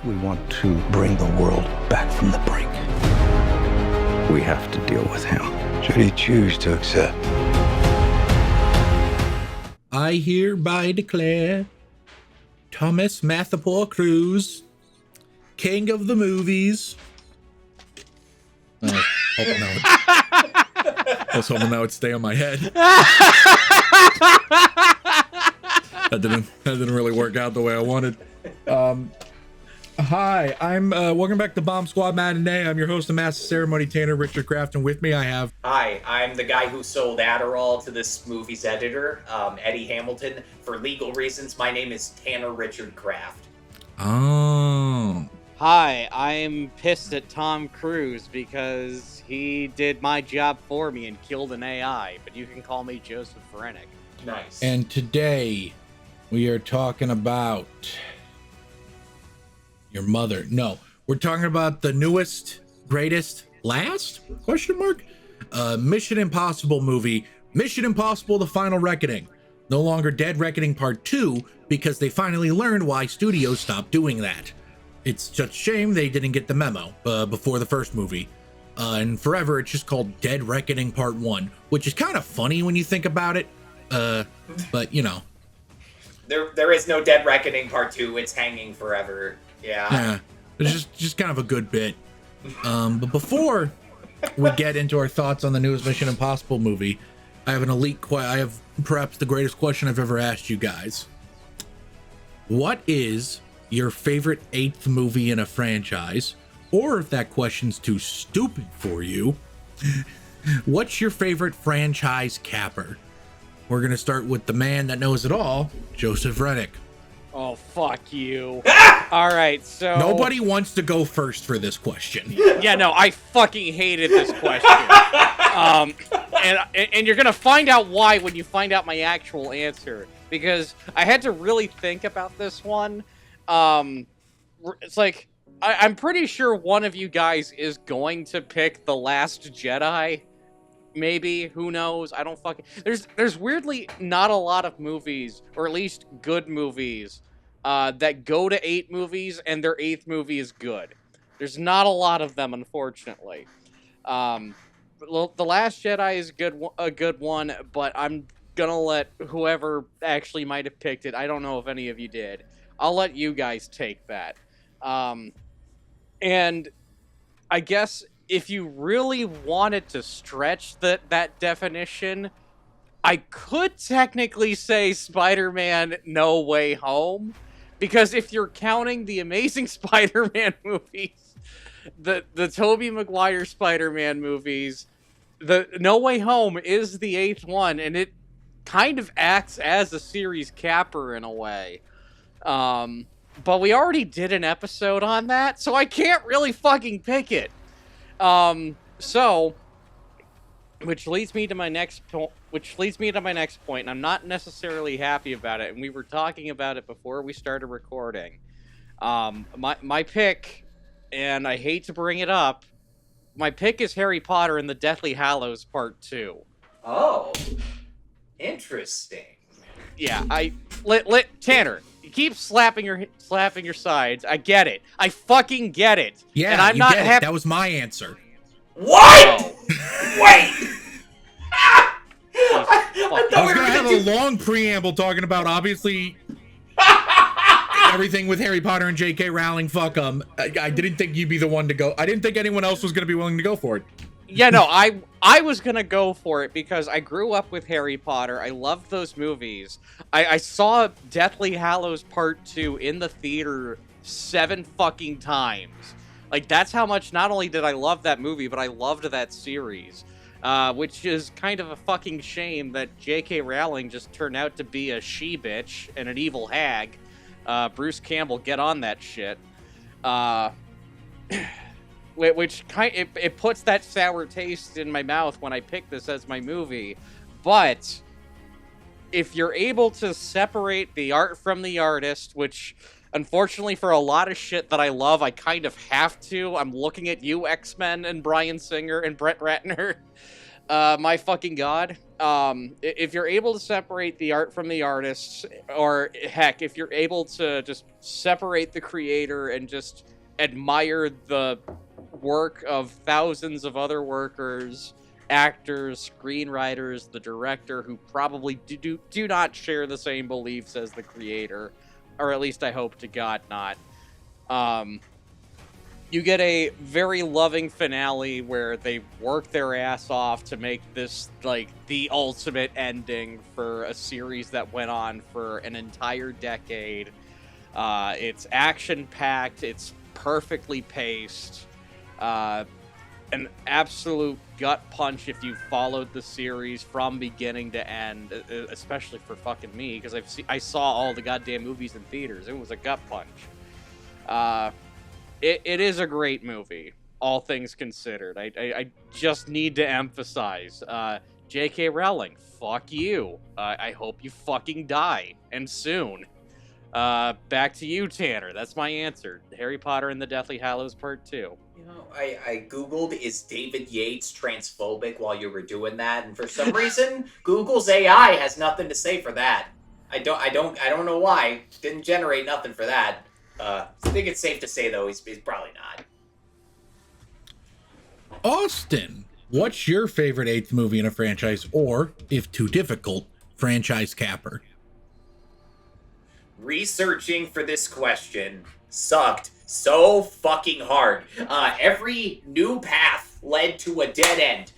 We want to bring the world back from the brink. We have to deal with him. Should he choose to accept? I hereby declare Thomas Mathapore Cruz, king of the movies. I was hoping that would stay on my head. That didn't really work out the way I wanted. Hi, I'm welcome back to Bomb Squad Matinee. I'm your host and master ceremony Tanner Richard Kraft, and with me I have... Hi, I'm the guy who sold Adderall to this movie's editor, Eddie Hamilton. For legal reasons, my name is Tanner Richard Kraft. Oh. Hi, I'm pissed at Tom Cruise because he did my job for me and killed an AI, but you can call me Joseph Ferenick. Nice. And today we are talking about your mother. No, we're talking about the newest, greatest, last? Question mark? Mission Impossible movie, Mission Impossible: The Final Reckoning. No longer Dead Reckoning Part 2 because they finally learned why studios stopped doing that. It's just a shame they didn't get the memo before the first movie. And forever it's just called Dead Reckoning Part 1, which is kind of funny when you think about it. But you know. There is no Dead Reckoning Part 2, it's hanging forever. Yeah. It's just kind of a good bit. But before we get into our thoughts on the newest Mission Impossible movie, I have I have perhaps the greatest question I've ever asked you guys. What is your favorite 8th movie in a franchise? Or if that question's too stupid for you, what's your favorite franchise capper? We're going to start with the man that knows it all, Joseph Rennick. Oh, fuck you. All right, so... Nobody wants to go first for this question. Yeah, no, I fucking hated this question. And you're going to find out why when you find out my actual answer. Because I had to really think about this one. It's like, I'm pretty sure one of you guys is going to pick The Last Jedi. Maybe, who knows? I don't fucking... There's weirdly not a lot of movies, or at least good movies, that go to 8 movies and their 8th movie is good. There's not a lot of them, unfortunately. The Last Jedi is a good one, but I'm gonna let whoever actually might have picked it, I don't know if any of you did, I'll let you guys take that. And I guess if you really wanted to stretch that definition, I could technically say Spider-Man No Way Home, because if you're counting the Amazing Spider-Man movies, the Tobey Maguire Spider-Man movies, the No Way Home is the 8th one, and it kind of acts as a series capper in a way. But we already did an episode on that, so I can't really fucking pick it. So, which leads me to my next point, and I'm not necessarily happy about it, and we were talking about it before we started recording. My pick, and I hate to bring it up, my pick is Harry Potter and the Deathly Hallows Part 2. Oh, interesting. Yeah, Tanner, you keep slapping your sides. I get it. I fucking get it. Yeah, and I'm not happy. That was my answer. What? Oh. Wait! I was gonna have a long preamble talking about, obviously, everything with Harry Potter and J.K. Rowling. Fuck them. I didn't think you'd be the one to go. I didn't think anyone else was gonna be willing to go for it. Yeah, no, I was gonna go for it because I grew up with Harry Potter. I loved those movies. I saw Deathly Hallows Part 2 in the theater 7 fucking times. Like, that's how much not only did I love that movie, but I loved that series. Which is kind of a fucking shame that J.K. Rowling just turned out to be a she-bitch and an evil hag. Bruce Campbell, get on that shit. Which it puts that sour taste in my mouth when I pick this as my movie. But if you're able to separate the art from the artist, which unfortunately for a lot of shit that I love, I kind of have to. I'm looking at you, X-Men and Bryan Singer and Brett Ratner. My fucking god. If you're able to separate the art from the artists, or heck, if you're able to just separate the creator and just admire the work of thousands of other workers, actors, screenwriters, the director, who probably do not share the same beliefs as the creator, or at least I hope to God not. You get a very loving finale where they work their ass off to make this, like, the ultimate ending for a series that went on for an entire decade. It's action-packed, it's perfectly paced, an absolute gut punch if you followed the series from beginning to end, especially for fucking me, because I saw all the goddamn movies in theaters. It was a gut punch. It is a great movie, all things considered. I just need to emphasize, J.K. Rowling, fuck you. I hope you fucking die, and soon. Back to you, Tanner. That's my answer. Harry Potter and the Deathly Hallows Part 2. You know, I googled, is David Yates transphobic while you were doing that, and for some reason, Google's AI has nothing to say for that. I don't know why. Didn't generate nothing for that. I think it's safe to say, though, he's probably not. Austin, what's your favorite 8th movie in a franchise, or, if too difficult, franchise capper? Researching for this question sucked so fucking hard. Every new path led to a dead end.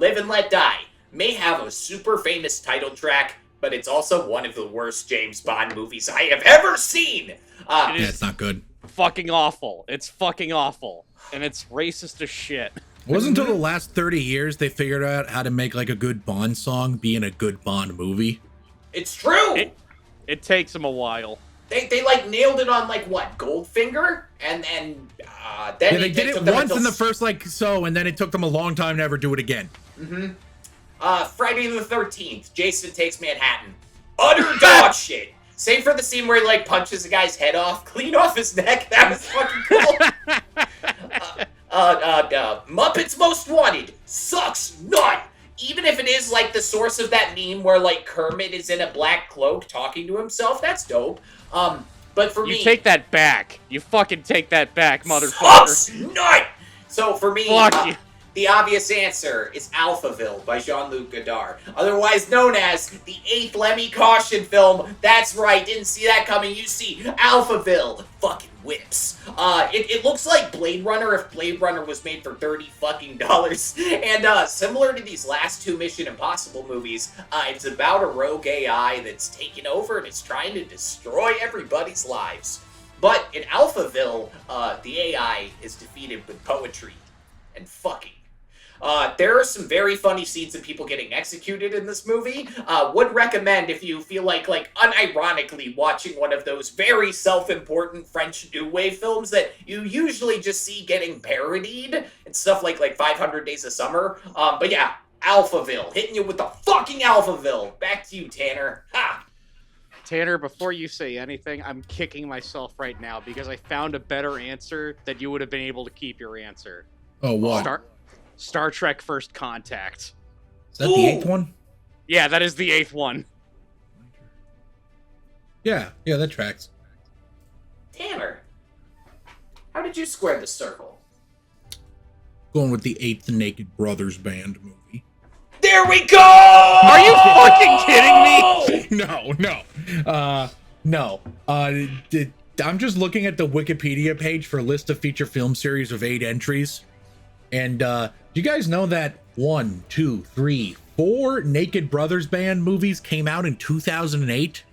Live and Let Die may have a super famous title track, but it's also one of the worst James Bond movies I have ever seen. Yeah, it's not good. Fucking awful. It's fucking awful. And it's racist as shit. It wasn't until the last 30 years they figured out how to make, like, a good Bond song be in a good Bond movie. It's true! It takes them a while. They like, nailed it on, like, what, Goldfinger? And then they did it once in the first, like, and then it took them a long time to ever do it again. Friday the 13th, Jason Takes Manhattan. Utter dog shit. Save for the scene where he, like, punches a guy's head off, clean off his neck. That was fucking cool. Muppets Most Wanted sucks nut. Even if it is, like, the source of that meme where, like, Kermit is in a black cloak talking to himself, that's dope. But for me... You take that back. You fucking take that back, motherfucker. Sucks nut! So, for me... Fuck you. The obvious answer is Alphaville by Jean-Luc Godard, otherwise known as the 8th Lemmy Caution film. That's right, didn't see that coming. You see, Alphaville fucking whips. It looks like Blade Runner if Blade Runner was made for $30 fucking dollars. And similar to these last 2 Mission Impossible movies, it's about a rogue AI that's taken over and is trying to destroy everybody's lives. But in Alphaville, the AI is defeated with poetry and fucking. There are some very funny scenes of people getting executed in this movie. Would recommend if you feel like unironically watching one of those very self-important French New Wave films that you usually just see getting parodied and stuff like 500 Days of Summer. But yeah, Alphaville. Hitting you with the fucking Alphaville. Back to you, Tanner. Ha! Tanner, before you say anything, I'm kicking myself right now because I found a better answer that you would have been able to keep your answer. Oh, what? Star Trek First Contact. Is that the 8th one? Yeah, that is the 8th one. Yeah, that tracks. Tanner, how did you square the circle? Going with the 8th Naked Brothers Band movie. There we go! Are you fucking kidding me? No. I'm just looking at the Wikipedia page for a list of feature film series of 8 entries. And do you guys know that 1, 2, 3, 4 Naked Brothers Band movies came out in 2008?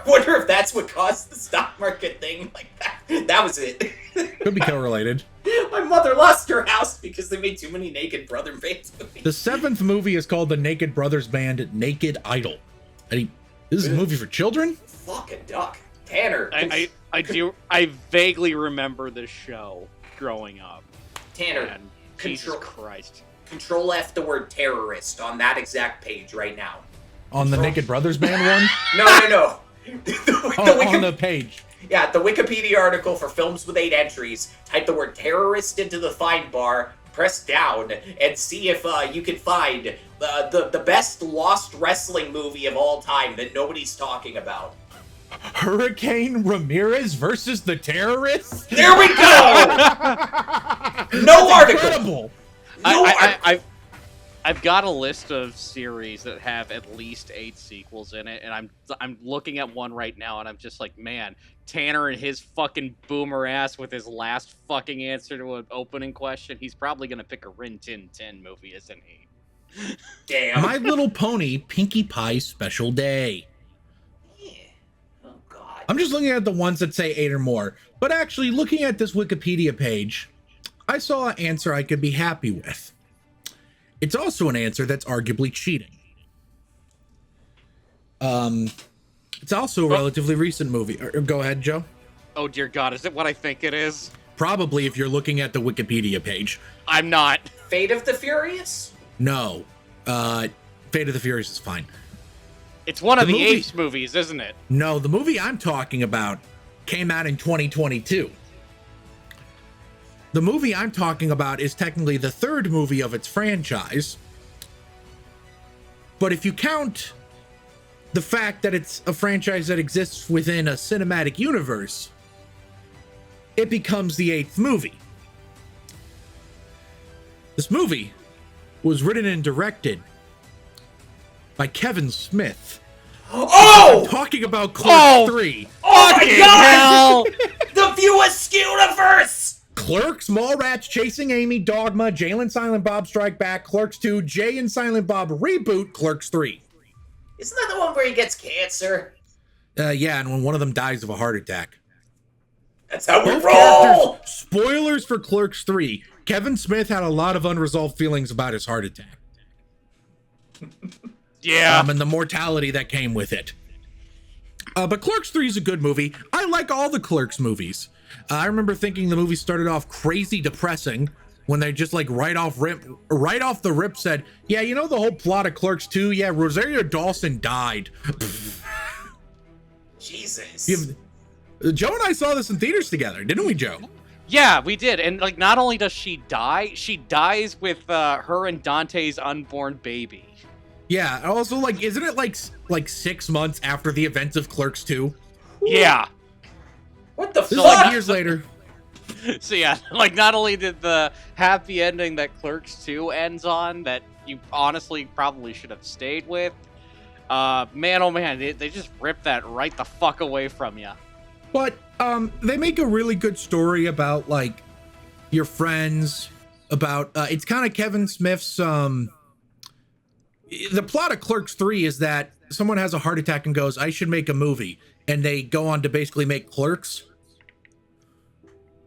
Wonder if that's what caused the stock market thing like that. That was it. Could be correlated. My mother lost her house because they made too many Naked Brother Bands movies. The 7th movie is called the Naked Brothers Band Naked Idol. I mean, this is a movie for children? Fucking duck. Tanner. I vaguely remember this show growing up. Tanner, And Jesus Christ. Control F the word terrorist on that exact page right now. On the Naked Brothers Band one? No. On the page. Yeah, the Wikipedia article for films with 8 entries. Type the word terrorist into the find bar. press down and see if you can find the best lost wrestling movie of all time that nobody's talking about. Hurricane Ramirez versus the terrorists? There we go! No article! Incredible! I've got a list of series that have at least 8 sequels in it, and I'm looking at one right now, and I'm just like, man, Tanner and his fucking boomer ass with his last fucking answer to an opening question, he's probably gonna pick a Rin Tin Tin movie, isn't he? Damn. My Little Pony Pinkie Pie Special Day. Yeah. Oh, God. I'm just looking at the ones that say 8 or more, but actually looking at this Wikipedia page, I saw an answer I could be happy with. It's also an answer that's arguably cheating. It's also a relatively recent movie. Go ahead, Joe. Oh dear God, is it what I think it is? Probably if you're looking at the Wikipedia page. I'm not. Fate of the Furious? No. Fate of the Furious is fine. It's one of The the movie- Apes movies, isn't it? No, the movie I'm talking about came out in 2022. The movie I'm talking about is technically the 3rd movie of its franchise. But if you count the fact that it's a franchise that exists within a cinematic universe, it becomes the 8th movie. This movie was written and directed by Kevin Smith. Oh! I'm talking about Clerks 3. Oh my Fucking God! hell! The Viewers universe! Clerks, Mallrats, Chasing Amy, Dogma, Jay and Silent Bob Strike Back, Clerks 2, Jay and Silent Bob Reboot, Clerks 3. Isn't that the one where he gets cancer? Yeah, and when one of them dies of a heart attack. That's how we Both roll! characters, spoilers for Clerks 3. Kevin Smith had a lot of unresolved feelings about his heart attack. Yeah. And the mortality that came with it. But Clerks 3 is a good movie. I like all the Clerks movies. I remember thinking the movie started off crazy depressing when they just like right off the rip said, yeah, you know the whole plot of Clerks 2? Yeah, Rosario Dawson died. Jesus. Joe and I saw this in theaters together, didn't we, Joe? Yeah, we did. And like, not only does she die, she dies with her and Dante's unborn baby. Yeah, also like, isn't it like 6 months after the events of Clerks 2? Yeah. What the This is fuck? like years later. So yeah, like not only did the happy ending that Clerks 2 ends on, that you honestly probably should have stayed with, man oh man, they just ripped that right the fuck away from you. But they make a really good story about like your friends, about it's kind of Kevin Smith's the plot of Clerks 3 is that someone has a heart attack and goes, I should make a movie, and they go on to basically make Clerks.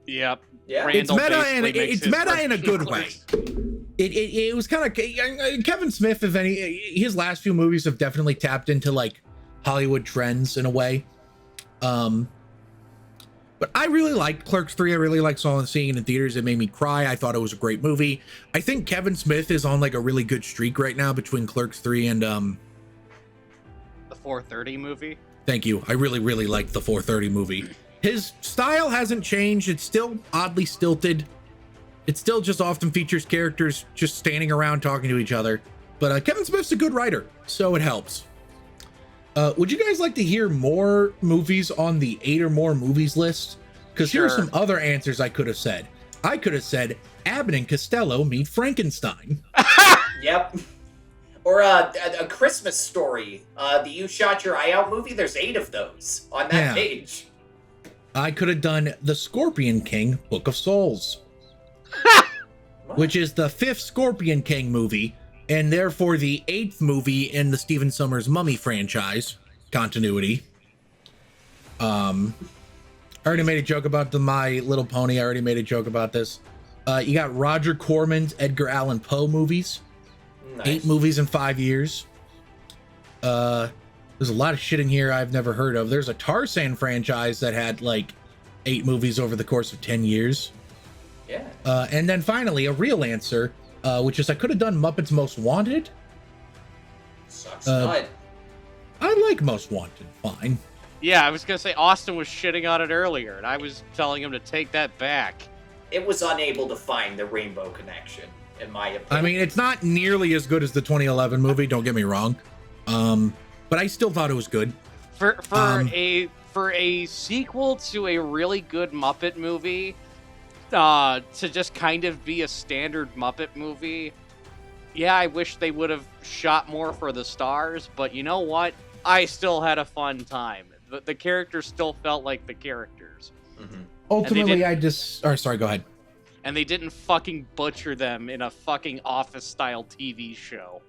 Yep. Yeah. It's Randall meta basically and makes it's his meta first in a good way. Clerks. It was kind of Kevin Smith, if any, his last few movies have definitely tapped into like Hollywood trends in a way. But I really liked Clerks 3. I really liked seeing it in theaters. It made me cry. I thought it was a great movie. I think Kevin Smith is on like a really good streak right now between Clerks 3 and The 430 movie. thank you. I really, really liked the 430 movie. His style hasn't changed. It's still oddly stilted. It still just often features characters just standing around talking to each other. But Kevin Smith's a good writer, so it helps. Would you guys like to hear more movies on the 8 or more movies list? Because Here are some other answers I could have said. I could have said Abbott and Costello meet Frankenstein. Yep. Or a Christmas Story, the You Shot Your Eye Out movie. There's 8 of those on that page. I could have done The Scorpion King, Book of Souls. Which is the 5th Scorpion King movie, and therefore the 8th movie in the Stephen Sommers Mummy franchise continuity. I already made a joke about the My Little Pony. I already made a joke about this. You got Roger Corman's Edgar Allan Poe movies. Nice. 8 movies in 5 years. There's a lot of shit in here I've never heard of. There's a Tarzan franchise that had like 8 movies over the course of 10 years. Yeah. And then finally, a real answer, which is I could have done Muppets Most Wanted. Sucks not. I like Most Wanted fine. Yeah, I was gonna say Austin was shitting on it earlier, and I was telling him to take that back. it was unable to find the Rainbow Connection, in my opinion. I mean, it's not nearly as good as the 2011 movie, don't get me wrong. But I still thought it was good. For a sequel to a really good Muppet movie, to just kind of be a standard Muppet movie, yeah, I wish they would have shot more for the stars, but you know what? I still had a fun time. The characters still felt like the characters. Mm-hmm. Ultimately, sorry, go ahead. And they didn't fucking butcher them in a fucking Office-style TV show.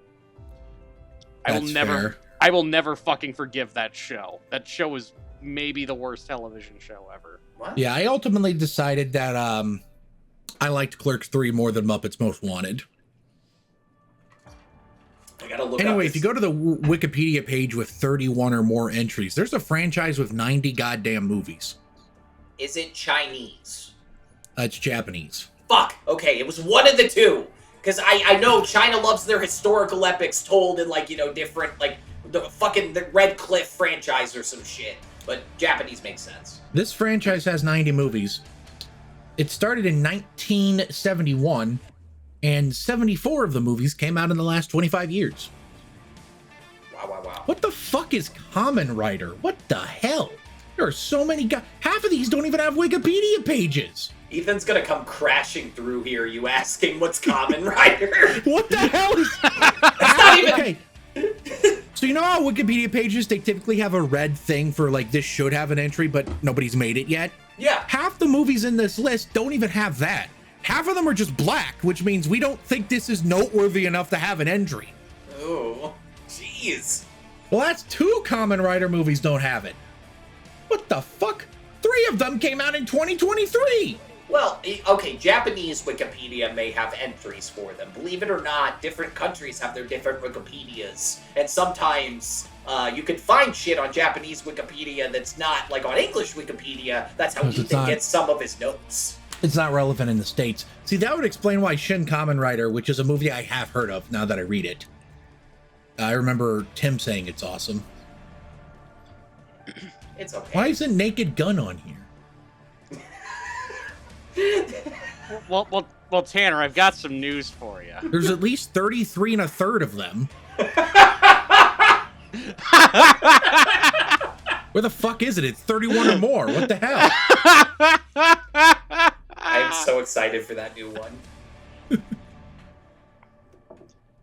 That's fair. I will never fucking forgive that show. That show is maybe the worst television show ever. What? Yeah, I ultimately decided that I liked Clerks 3 more than Muppets Most Wanted. I gotta look Anyway, if you go to the Wikipedia page with 31 or more entries, there's a franchise with 90 goddamn movies. Is it Chinese? It's Japanese. Fuck! Okay, it was one of the two. Because I know China loves their historical epics told in, like, you know, different, like, the Red Cliff franchise or some shit. But Japanese makes sense. This franchise has 90 movies. It started in 1971, and 74 of the movies came out in the last 25 years. Wow. What the fuck is Kamen Rider? What the hell? There are so many half of these don't even have Wikipedia pages. Ethan's gonna come crashing through here, you asking what's Kamen Rider? What the hell is... It's not even... Okay. So you know how Wikipedia pages, they typically have a red thing for, like, this should have an entry, but nobody's made it yet? Yeah. Half the movies in this list don't even have that. Half of them are just black, which means we don't think this is noteworthy enough to have an entry. Oh, jeez. Well, that's 2 Kamen Rider movies don't have it. What the fuck? 3 of them came out in 2023. Well, okay, Japanese Wikipedia may have entries for them. Believe it or not, different countries have their different Wikipedias. And sometimes you can find shit on Japanese Wikipedia that's not, like, on English Wikipedia. That's how Ethan gets some of his notes. It's not relevant in the States. See, that would explain why Shin Kamen Rider, which is a movie I have heard of now that I read it. I remember Tim saying it's awesome. It's okay. Why isn't Naked Gun on here? Well, Tanner, I've got some news for you. There's at least 33 1/3 of them. Where the fuck is it? It's 31 or more. What the hell? I'm so excited for that new one.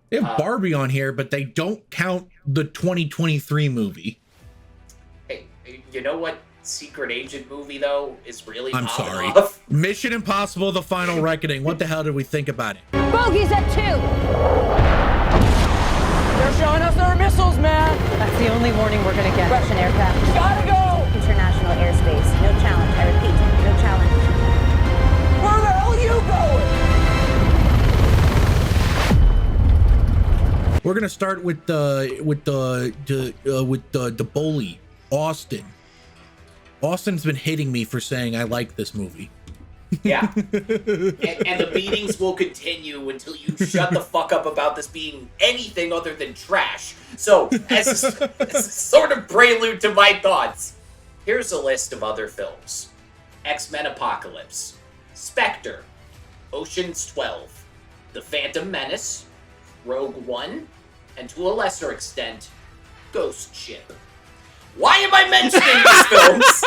They have Barbie on here, but they don't count the 2023 movie. Hey, you know what secret agent movie, though, is really I'm popping sorry. off? Mission Impossible: The Final Reckoning. What the hell did we think about it? Bogey's at 2. They're showing us their missiles, man! That's the only warning we're gonna get. Russian aircraft. Gotta go! International airspace. No challenge. I repeat, no challenge. Where the hell are you going? We're gonna start with the bully, Austin. Austin's been hitting me for saying I like this movie. Yeah. and the beatings will continue until you shut the fuck up about this being anything other than trash. So, as a sort of prelude to my thoughts, here's a list of other films. X-Men Apocalypse, Spectre, Ocean's 12, The Phantom Menace, Rogue One, and to a lesser extent, Ghost Ship. Why am I mentioning these films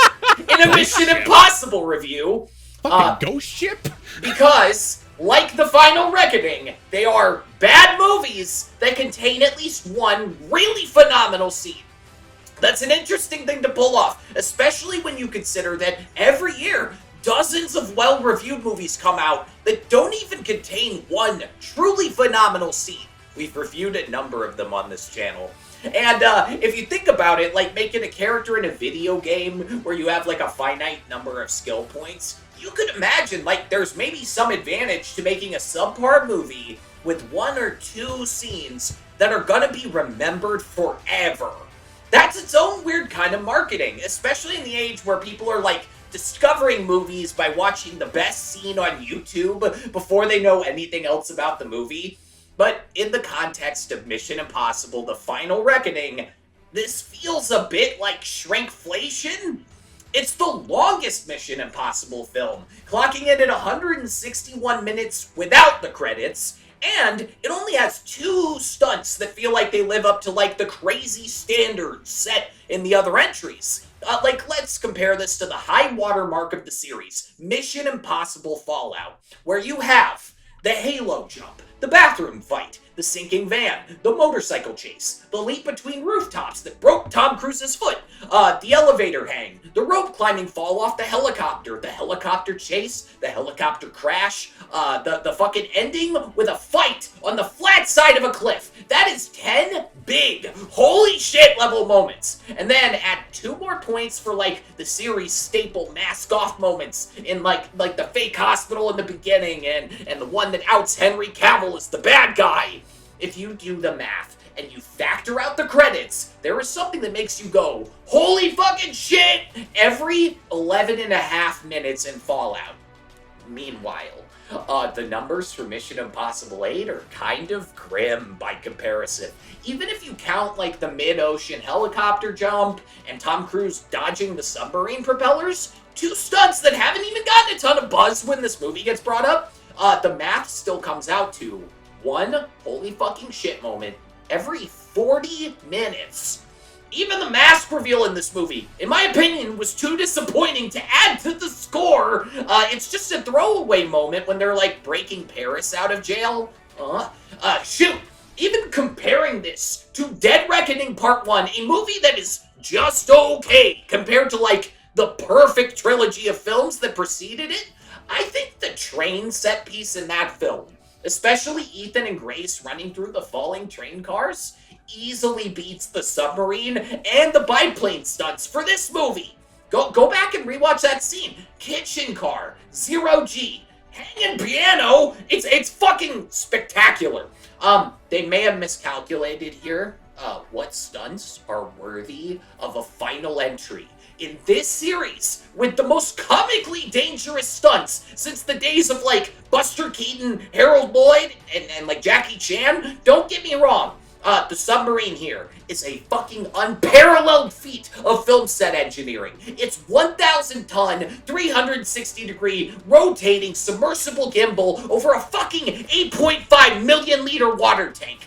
in a Mission Impossible review? Fucking Ghost Ship? Because, like The Final Reckoning, they are bad movies that contain at least one really phenomenal scene. That's an interesting thing to pull off, especially when you consider that every year, dozens of well-reviewed movies come out that don't even contain one truly phenomenal scene. We've reviewed a number of them on this channel. And if you think about it, like making a character in a video game where you have like a finite number of skill points, you could imagine like there's maybe some advantage to making a subpar movie with 1 or 2 scenes that are gonna be remembered forever. That's its own weird kind of marketing, especially in the age where people are like discovering movies by watching the best scene on YouTube before they know anything else about the movie. But in the context of Mission Impossible: The Final Reckoning, this feels a bit like shrinkflation. It's the longest Mission Impossible film, clocking in at 161 minutes without the credits, and it only has 2 stunts that feel like they live up to, like, the crazy standards set in the other entries. Let's compare this to the high water mark of the series, Mission Impossible Fallout, where you have the Halo jump, the bathroom fight, the sinking van, the motorcycle chase, the leap between rooftops that broke Tom Cruise's foot, the elevator hang, the rope climbing fall off the helicopter chase, the helicopter crash, the fucking ending with a fight on the flat side of a cliff. That is 10 big, holy shit level moments. And then add 2 more points for, like, the series staple mask off moments in, like the fake hospital in the beginning and the one that outs Henry Cavill as the bad guy. If you do the math and you factor out the credits, there is something that makes you go, holy fucking shit, every 11.5 minutes in Fallout. Meanwhile, the numbers for Mission Impossible 8 are kind of grim by comparison. Even if you count, like, the mid-ocean helicopter jump and Tom Cruise dodging the submarine propellers, 2 stunts that haven't even gotten a ton of buzz when this movie gets brought up, the math still comes out to 1 holy fucking shit moment every 40 minutes. Even the mask reveal in this movie, in my opinion, was too disappointing to add to the score. It's just a throwaway moment when they're, like, breaking Paris out of jail. Shoot, even comparing this to Dead Reckoning Part 1, a movie that is just okay compared to, like, the perfect trilogy of films that preceded it, I think the train set piece in that film, especially Ethan and Grace running through the falling train cars, easily beats the submarine and the biplane stunts for this movie. Go back and rewatch that scene. Kitchen car, 0G, hanging piano. It's fucking spectacular. They may have miscalculated here. What stunts are worthy of a final entry in this series with the most comically dangerous stunts since the days of, like, Buster Keaton, Harold Lloyd, and like, Jackie Chan? Don't get me wrong. The submarine here is a fucking unparalleled feat of film set engineering. It's 1,000-ton, 360-degree, rotating, submersible gimbal over a fucking 8.5 million-liter water tank.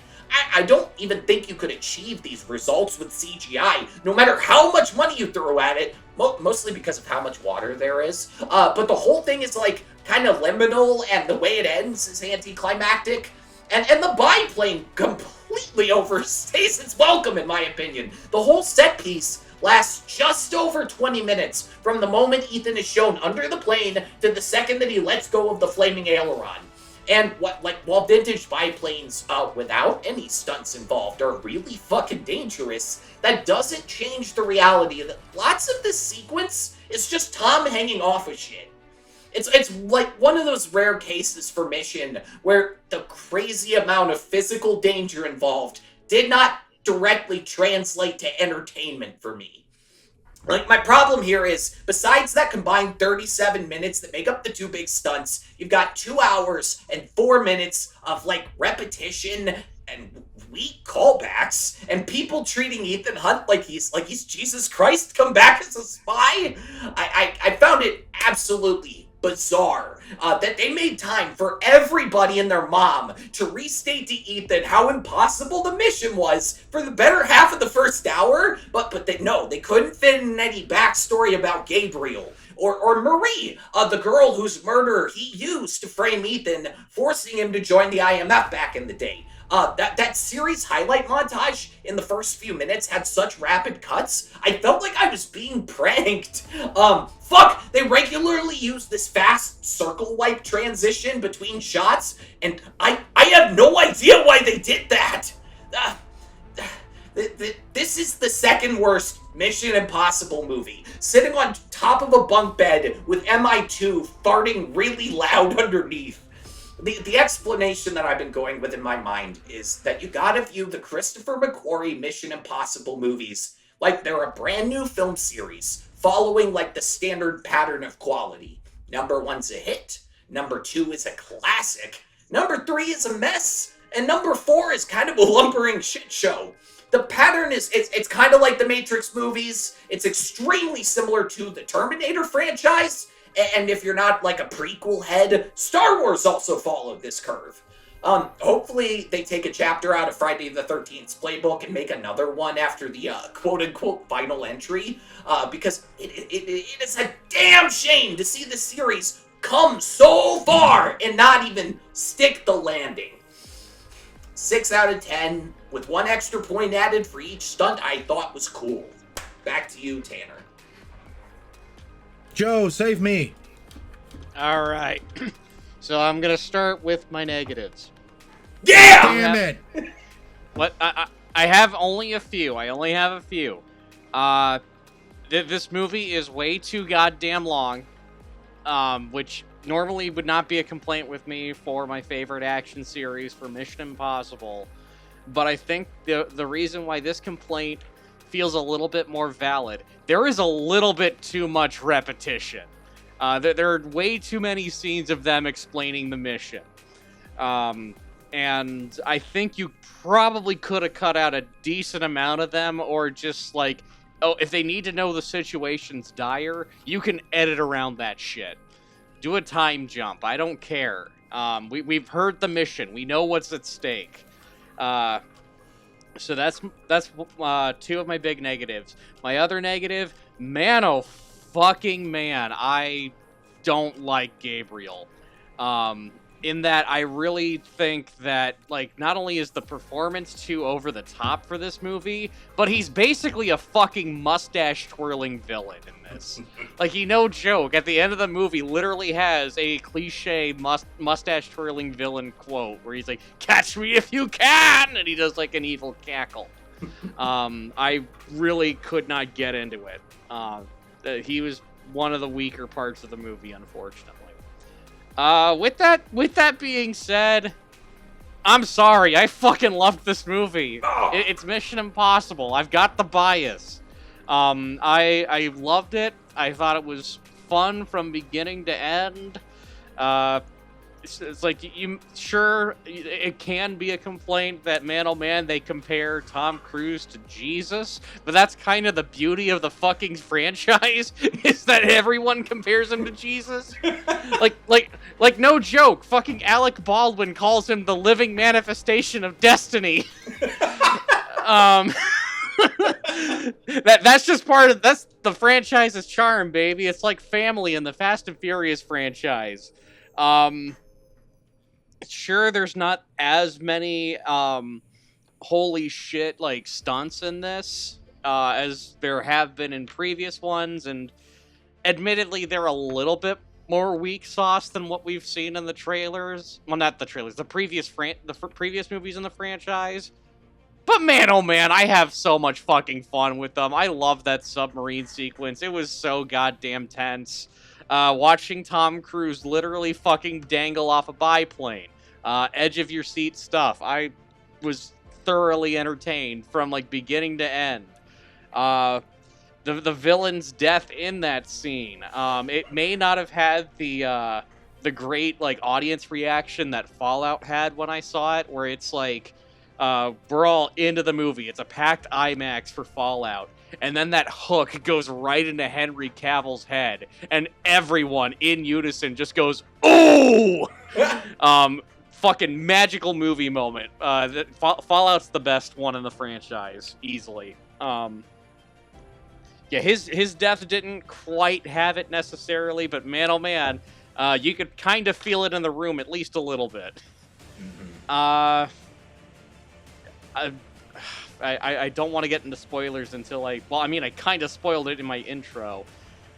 I don't even think you could achieve these results with CGI, no matter how much money you throw at it, mostly because of how much water there is. But the whole thing is, like, kind of liminal, and the way it ends is anticlimactic. And the biplane completely overstays its welcome, in my opinion. The whole set piece lasts just over 20 minutes from the moment Ethan is shown under the plane to the second that he lets go of the flaming aileron. And while vintage biplanes without any stunts involved are really fucking dangerous, that doesn't change the reality that lots of this sequence is just Tom hanging off of shit. It's like one of those rare cases for Mission where the crazy amount of physical danger involved did not directly translate to entertainment for me. Like, my problem here is, besides that combined 37 minutes that make up the 2 big stunts, you've got 2 hours and 4 minutes of, like, repetition and weak callbacks, and people treating Ethan Hunt like he's Jesus Christ come back as a spy. I found it absolutely bizarre that they made time for everybody and their mom to restate to Ethan how impossible the mission was for the better half of the first hour, but they couldn't fit in any backstory about Gabriel or Marie, the girl whose murder he used to frame Ethan, forcing him to join the IMF back in the day. That series highlight montage in the first few minutes had such rapid cuts, I felt like I was being pranked. They regularly use this fast circle wipe transition between shots, and I have no idea why they did that. This is the second worst Mission Impossible movie, sitting on top of a bunk bed with MI2 farting really loud underneath. The explanation that I've been going with in my mind is that you gotta view the Christopher McQuarrie Mission Impossible movies like they're a brand new film series, following, like, the standard pattern of quality. Number 1's a hit, number 2 is a classic, number 3 is a mess, and number 4 is kind of a lumbering shit show. the pattern is, it's kind of like the Matrix movies. It's extremely similar to the Terminator franchise. And if you're not like a prequel head, Star Wars also followed this curve. Hopefully they take a chapter out of Friday the 13th's playbook and make another one after the quote-unquote final entry, because it is a damn shame to see the series come so far and not even stick the landing. 6 out of 10, with 1 extra point added for each stunt I thought was cool. Back to you, Tanner. Joe, save me. All right. So I'm going to start with my negatives. Yeah! Damn it. What? I have only a few. I only have a few. This movie is way too goddamn long, which normally would not be a complaint with me for my favorite action series, for Mission Impossible. But I think the reason why this complaint feels a little bit more valid, there is a little bit too much repetition. There are way too many scenes of them explaining the mission. And I think you probably could have cut out a decent amount of them, or just like, oh, if they need to know the situation's dire, you can edit around that shit. Do a time jump. I don't care. We've heard the mission. We know what's at stake. So that's 2 of my big negatives. My other negative, man, oh fucking man, I don't like Gabriel. In that I really think that, like, not only is the performance too over the top for this movie, but he's basically a fucking mustache-twirling villain in this. Like, he no joke, at the end of the movie, literally has a cliche mustache-twirling villain quote, where he's like, "Catch me if you can!" And he does, like, an evil cackle. I really could not get into it. He was one of the weaker parts of the movie, unfortunately. With that being said, I'm sorry. I fucking loved this movie. It's Mission Impossible. I've got the bias. I loved it. I thought it was fun from beginning to end. It's like, sure, it can be a complaint that, man, oh man, they compare Tom Cruise to Jesus, but that's kind of the beauty of the fucking franchise, is that everyone compares him to Jesus. Like no joke, fucking Alec Baldwin calls him the living manifestation of destiny. That's just that's the franchise's charm, baby. It's like family in the Fast and Furious franchise. Sure, there's not as many holy shit like stunts in this as there have been in previous ones, and admittedly they're a little bit more weak sauce than what we've seen in the trailers. Well, not the trailers, the previous previous movies in the franchise. But man, oh man, I have so much fucking fun with them. I love that submarine sequence. It was so goddamn tense. Watching Tom Cruise literally fucking dangle off a biplane. Edge of your seat stuff. I was thoroughly entertained from like beginning to end. The villain's death in that scene. It may not have had the great like audience reaction that Fallout had when I saw it, where it's like, we're all into the movie. It's a packed IMAX for Fallout. And then that hook goes right into Henry Cavill's head. And everyone in unison just goes, "Ooh!" Fucking magical movie moment. Fallout's the best one in the franchise, easily. Yeah, his death didn't quite have it necessarily, but man, oh man, you could kind of feel it in the room at least a little bit. I don't want to get into spoilers until I kind of spoiled it in my intro,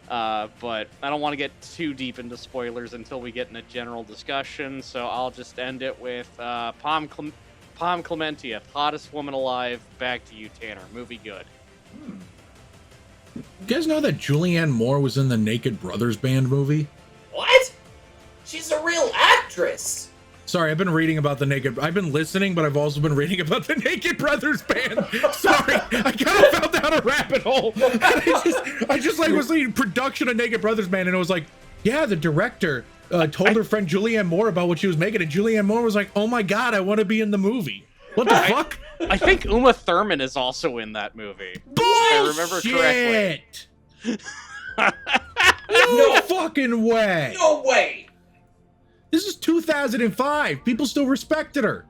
but I don't want to get too deep into spoilers until we get in a general discussion, so I'll just end it with Pom Clementia, hottest woman alive. Back to you, Tanner. Movie good. You guys know that Julianne Moore was in the Naked Brothers Band movie? What? She's a real actress. Sorry, I've been reading about the Naked... I've been listening, but I've also been reading about the Naked Brothers Band. Sorry, I kind of fell down a rabbit hole. I just like was reading production of Naked Brothers Band, and it was like, yeah, the director told her friend Julianne Moore about what she was making, and Julianne Moore was like, oh my god, I want to be in the movie. What the fuck? I think Uma Thurman is also in that movie. If I remember correctly. No fucking way. No way. This is 2005. People still respected her.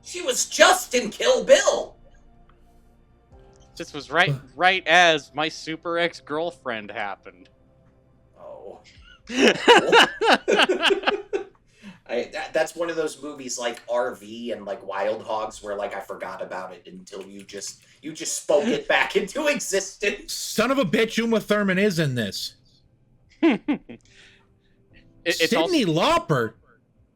She was just in Kill Bill. This was right as my super ex-girlfriend happened. Oh. That's one of those movies like RV and like Wild Hogs where like I forgot about it until you just spoke it back into existence. Son of a bitch, Uma Thurman is in this. It's Sydney Lauper?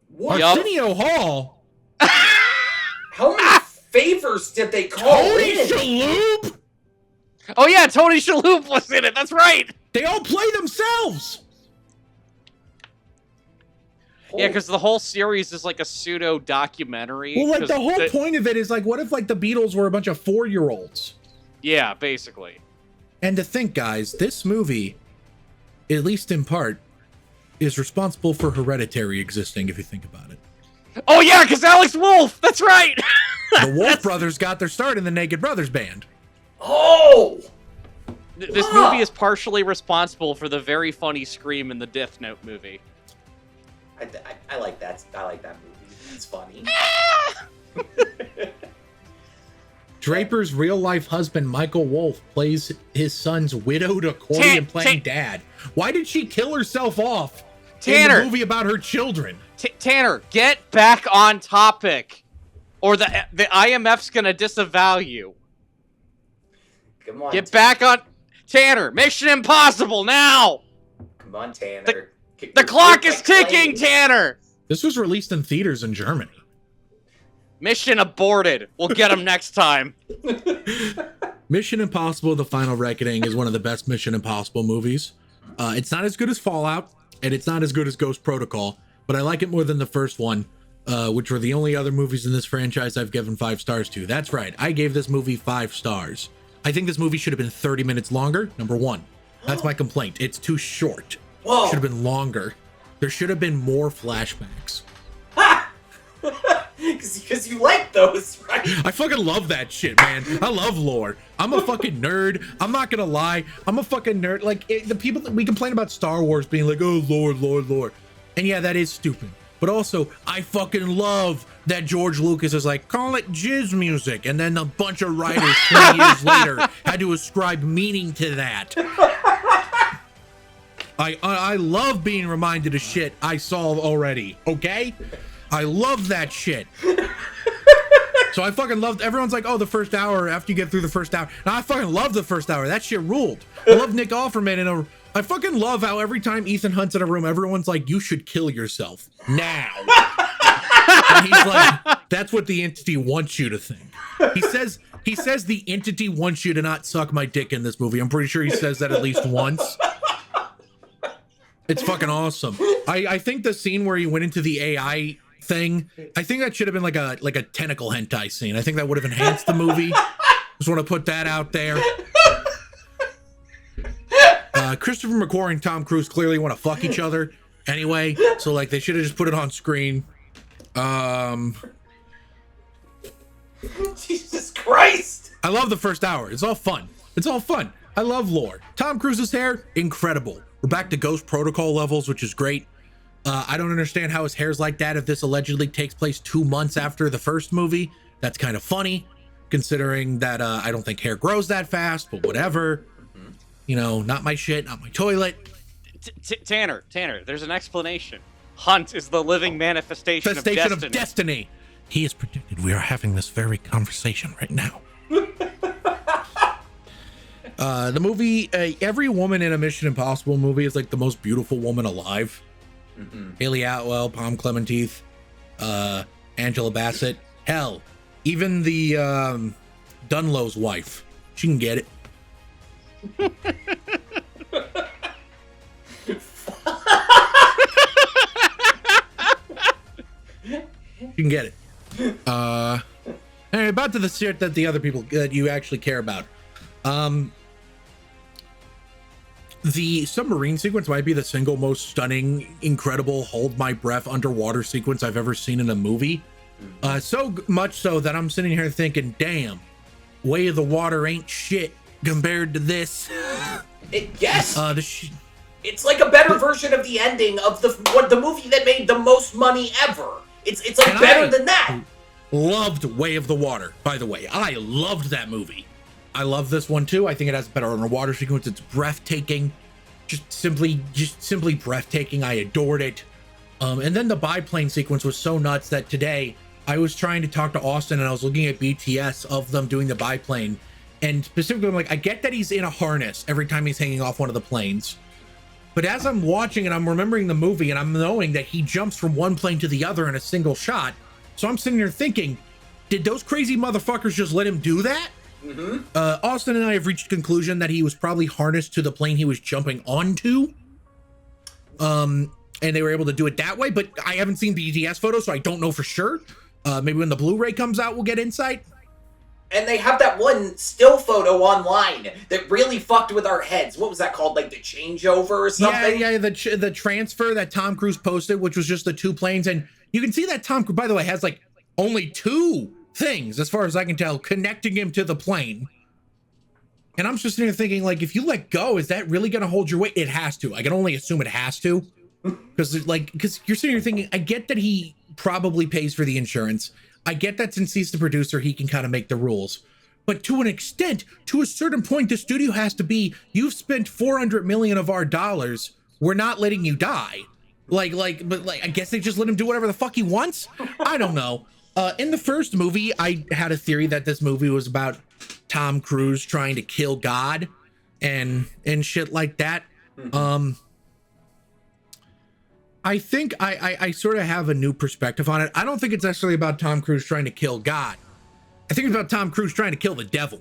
What? Arsenio Hall? How many favors did they call Tony in? Shalhoub? Oh yeah, Tony Shalhoub was in it. That's right. They all play themselves. Yeah, because the whole series is like a pseudo documentary. Well, like the whole point of it is like, what if like the Beatles were a bunch of 4-year-olds? Yeah, basically. And to think, guys, this movie, at least in part, is responsible for Hereditary existing, if you think about it. Oh yeah, because Alex Wolff. That's right. The Wolf Brothers got their start in the Naked Brothers band. Oh! This movie is partially responsible for the very funny scream in the Death Note movie. I like that. I like that movie. It's funny. Draper's real-life husband, Michael Wolff, plays his son's widowed accordion-playing dad. Why did she kill herself off in the movie about her children? Tanner, get back on topic, or the IMF's gonna disavow you. Come on. Get back on... Tanner, Mission Impossible, now! Come on, Tanner. The clock is ticking, Tanner! This was released in theaters in Germany. Mission aborted. We'll get them next time. Mission Impossible: The Final Reckoning is one of the best Mission Impossible movies. It's not as good as Fallout, and it's not as good as Ghost Protocol, but I like it more than the first one, which were the only other movies in this franchise I've given 5 stars to. That's right, I gave this movie 5 stars. I think this movie should have been 30 minutes longer, number 1. That's my complaint. It's too short. Whoa. Should have been longer. There should have been more flashbacks. Because you like those, right? I fucking love that shit, man. I love lore. I'm a fucking nerd. I'm not gonna lie. I'm a fucking nerd. Like, the people that we complain about Star Wars being like, oh, lore. And yeah, that is stupid. But also, I fucking love that George Lucas is like, call it jizz music. And then a bunch of writers 20 years later had to ascribe meaning to that. I love being reminded of shit I saw already, okay? I love that shit. So I fucking loved, everyone's like, oh, the first hour, after you get through the first hour. Now, I fucking love the first hour. That shit ruled. I love Nick Offerman, and I fucking love how every time Ethan Hunt's in a room, everyone's like, you should kill yourself now. And he's like, that's what the entity wants you to think. He says the entity wants you to not suck my dick in this movie. I'm pretty sure he says that at least once. It's fucking awesome. I think the scene where he went into the AI thing, I think that should have been like a tentacle hentai scene. I think that would have enhanced the movie. Just want to put that out there. Christopher McQuarrie and Tom Cruise clearly want to fuck each other anyway, so like they should have just put it on screen. Jesus Christ! I love the first hour. It's all fun. I love lore. Tom Cruise's hair, incredible. We're back to Ghost Protocol levels, which is great. I don't understand how his hair's like that if this allegedly takes place 2 months after the first movie. That's kind of funny, considering that I don't think hair grows that fast, but whatever. You know, not my shit, not my toilet. Tanner, there's an explanation. Hunt is the living manifestation of destiny. He is predicted. We are having this very conversation right now. The movie, every woman in a Mission Impossible movie is like the most beautiful woman alive. Haley Atwell, Pom Clementeith, Angela Bassett. Hell, even the Dunlow's wife. She can get it. You can get it. Anyway, about to the shit that the other people that you actually care about. The submarine sequence might be the single most stunning, incredible, hold my breath underwater sequence I've ever seen in a movie. So much so that I'm sitting here thinking, damn, Way of the Water ain't shit compared to this. Yes. The It's like a better version of the ending of the movie that made the most money ever. It's like better than that. Loved Way of the Water, by the way. I loved that movie. I love this one too. I think it has better underwater sequence. It's breathtaking. Just simply breathtaking. I adored it. And then the biplane sequence was so nuts that today I was trying to talk to Austin and I was looking at BTS of them doing the biplane. And specifically, I'm like, I get that he's in a harness every time he's hanging off one of the planes. But as I'm watching and I'm remembering the movie and I'm knowing that he jumps from one plane to the other in a single shot. So I'm sitting there thinking, did those crazy motherfuckers just let him do that? Austin and I have reached a conclusion that he was probably harnessed to the plane he was jumping onto. And they were able to do it that way, but I haven't seen BTS photos, so I don't know for sure. Maybe when the Blu-ray comes out, we'll get insight. And they have that one still photo online that really fucked with our heads. What was that called? Like the changeover or something? Yeah, the transfer that Tom Cruise posted, which was just the two planes. And you can see that Tom Cruise, by the way, has like only two things, as far as I can tell, connecting him to the plane. And I'm just sitting there thinking, like, if you let go, is that really going to hold your weight? It has to. I can only assume it has to. Because you're sitting here thinking, I get that he probably pays for the insurance. I get that since he's the producer, he can kind of make the rules. But to an extent, to a certain point, the studio has to be, you've spent 400 million of our dollars. We're not letting you die. But I guess they just let him do whatever the fuck he wants. I don't know. In the first movie, I had a theory that this movie was about Tom Cruise trying to kill God and shit like that. I think I sort of have a new perspective on it. I don't think it's necessarily about Tom Cruise trying to kill God. I think it's about Tom Cruise trying to kill the devil.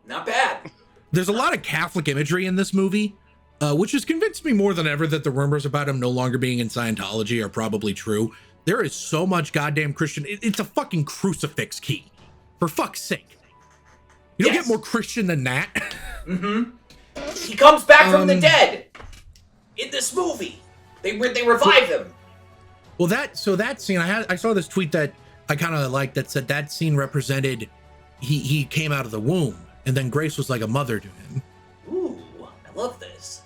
Not bad. There's a lot of Catholic imagery in this movie, which has convinced me more than ever that the rumors about him no longer being in Scientology are probably true. There is so much goddamn Christian. It's a fucking crucifix key. For fuck's sake. You don't get more Christian than that. He comes back from the dead in this movie. They revive him. Well, that scene, I saw this tweet that I kind of liked that said that scene represented he came out of the womb, and then Grace was like a mother to him. Ooh, I love this.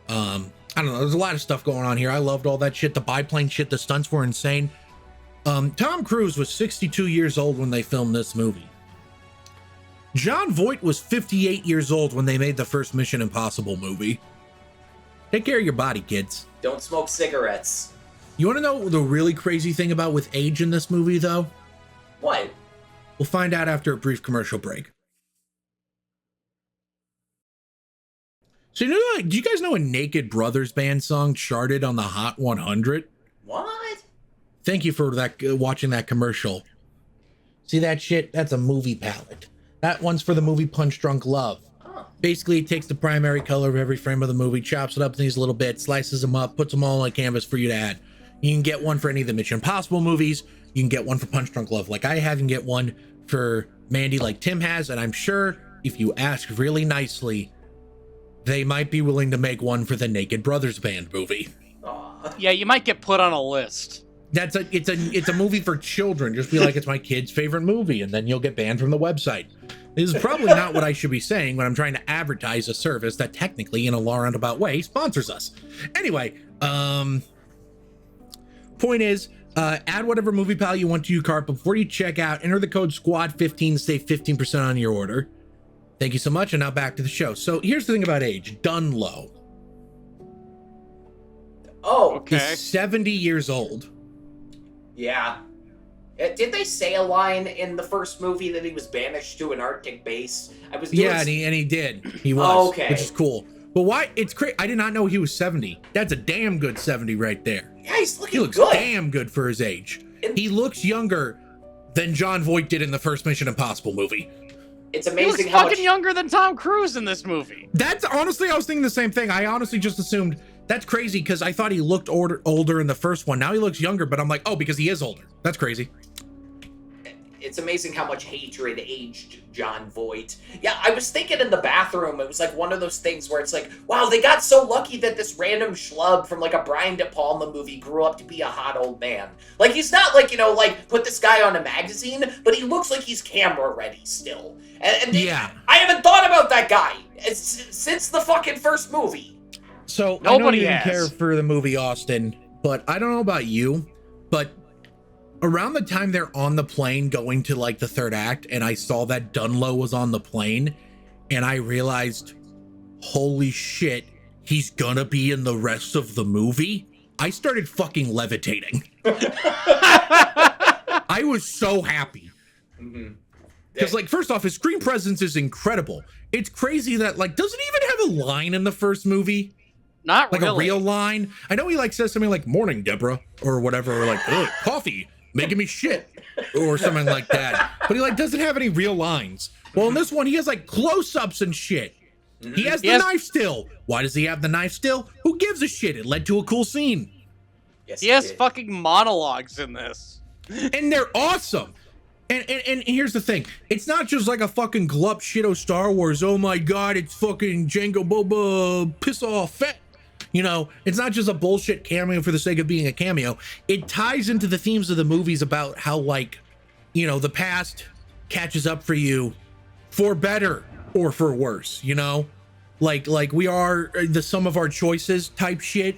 I don't know. There's a lot of stuff going on here. I loved all that shit. The biplane shit, the stunts were insane. Tom Cruise was 62 years old when they filmed this movie. Jon Voight was 58 years old when they made the first Mission Impossible movie. Take care of your body, kids. Don't smoke cigarettes. You want to know the really crazy thing about with age in this movie, though? What? We'll find out after a brief commercial break. So, do you guys know a Naked Brothers Band song charted on the Hot 100? What? Thank you for watching that commercial. See that shit? That's a movie palette. That one's for the movie Punch Drunk Love. Basically, it takes the primary color of every frame of the movie, chops it up in these little bits, slices them up, puts them all on a canvas for you to add. You can get one for any of the Mission Impossible movies. You can get one for Punch Drunk Love like I have. You can get one for Mandy like Tim has. And I'm sure if you ask really nicely, they might be willing to make one for the Naked Brothers Band movie. Yeah, you might get put on a list. It's a movie for children. Just be like, it's my kid's favorite movie, and then you'll get banned from the website. This is probably not what I should be saying when I'm trying to advertise a service that technically, in a roundabout way, sponsors us. Anyway, point is, add whatever movie pal you want to your cart. Before you check out, enter the code SQUAD15 to save 15% on your order. Thank you so much, and now back to the show. So here's the thing about age. Dunlow. Oh, okay. He's 70 years old. Yeah. Did they say a line in the first movie that he was banished to an Arctic base? Yeah, and he did. He was. Oh, okay. Which is cool. But why? It's crazy. I did not know he was 70. That's a damn good 70 right there. Yeah, he's looking He looks good. damn good for his age. He looks younger than Jon Voight did in the first Mission Impossible movie. It's He amazing looks how fucking much... younger than Tom Cruise in this movie. That's honestly, I was thinking the same thing. I honestly just assumed that's crazy because I thought he looked older in the first one. Now he looks younger, but I'm like, oh, because he is older. That's crazy. it's amazing how much hatred aged Jon Voight. Yeah, I was thinking in the bathroom, it was like one of those things where it's like, wow, they got so lucky that this random schlub from like a Brian De Palma movie grew up to be a hot old man. Like, he's not like, like put this guy on a magazine, but he looks like he's camera ready still. And Yeah. I haven't thought about that guy since the fucking first movie. So I know Nobody you didn't has. care for the movie Austin, but I don't know about you, but around the time they're on the plane going to like the third act, and I saw that Dunlow was on the plane, and I realized, holy shit, he's gonna be in the rest of the movie. I started fucking levitating. I was so happy. Because, like, first off, his screen presence is incredible. It's crazy that, like, doesn't he even have a line in the first movie? Not Like really. a real line? I know he, like, says something like, "Morning, Deborah," or whatever, or like, "Ugh, coffee, making me shit," or something like that. But he, like, doesn't have any real lines. Well, in this one, he has, like, close-ups and shit. He has the knife still. Why does he have the knife still? Who gives a shit? It led to a cool scene. Yes, He has did. fucking monologues in this. And they're awesome. And here's the thing. It's not just like a fucking glup shit of Star Wars. Oh my god, it's fucking Jango Boba piss off fat. It's not just a bullshit cameo for the sake of being a cameo. It ties into the themes of the movies about how, like, the past catches up for you for better or for worse, like we are the sum of our choices type shit.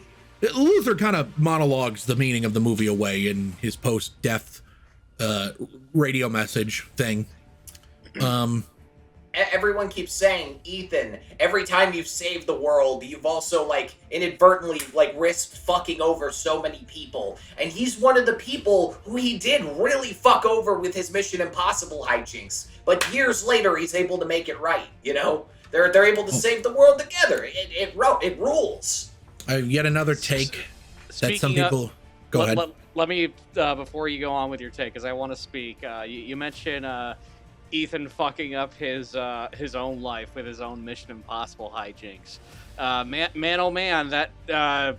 Luther kind of monologues the meaning of the movie away in his post-death radio message thing. Everyone keeps saying, Ethan, every time you've saved the world, you've also, like, inadvertently, like, risked fucking over so many people. And he's one of the people who he did really fuck over with his Mission Impossible hijinks. But years later, he's able to make it right, They're able to save the world together. It rules. Yet another take that some Speaking of- people... Go ahead. Let me, before you go on with your take, because I want to speak. You mentioned Ethan fucking up his own life with his own Mission Impossible hijinks. Man, oh man, that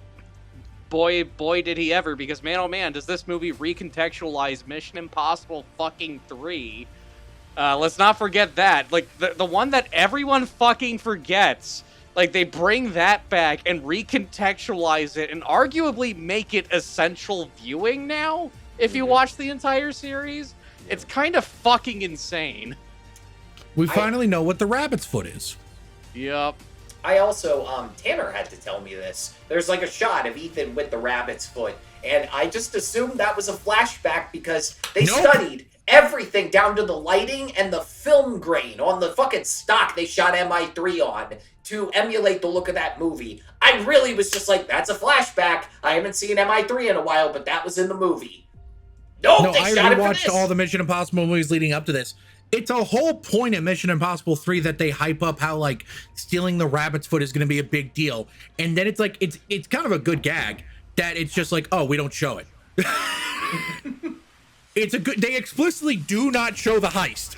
boy did he ever! Because man, oh man, does this movie recontextualize Mission Impossible fucking 3? Let's not forget that. Like the one that everyone fucking forgets. Like, they bring that back and recontextualize it and arguably make it essential viewing now, if you watch the entire series. It's kind of fucking insane. We finally know what the rabbit's foot is. Yep. I also, Tanner had to tell me this. There's like a shot of Ethan with the rabbit's foot, and I just assumed that was a flashback because they studied everything down to the lighting and the film grain on the fucking stock they shot MI3 on to emulate the look of that movie. I really was just like, that's a flashback. I haven't seen MI3 in a while, but that was in the movie. No, They I shot it for rewatched this. all the Mission Impossible movies leading up to this. It's a whole point in Mission Impossible 3 that they hype up how, like, stealing the rabbit's foot is going to be a big deal. And then it's like, it's kind of a good gag that it's just like, oh, we don't show it. They explicitly do not show the heist.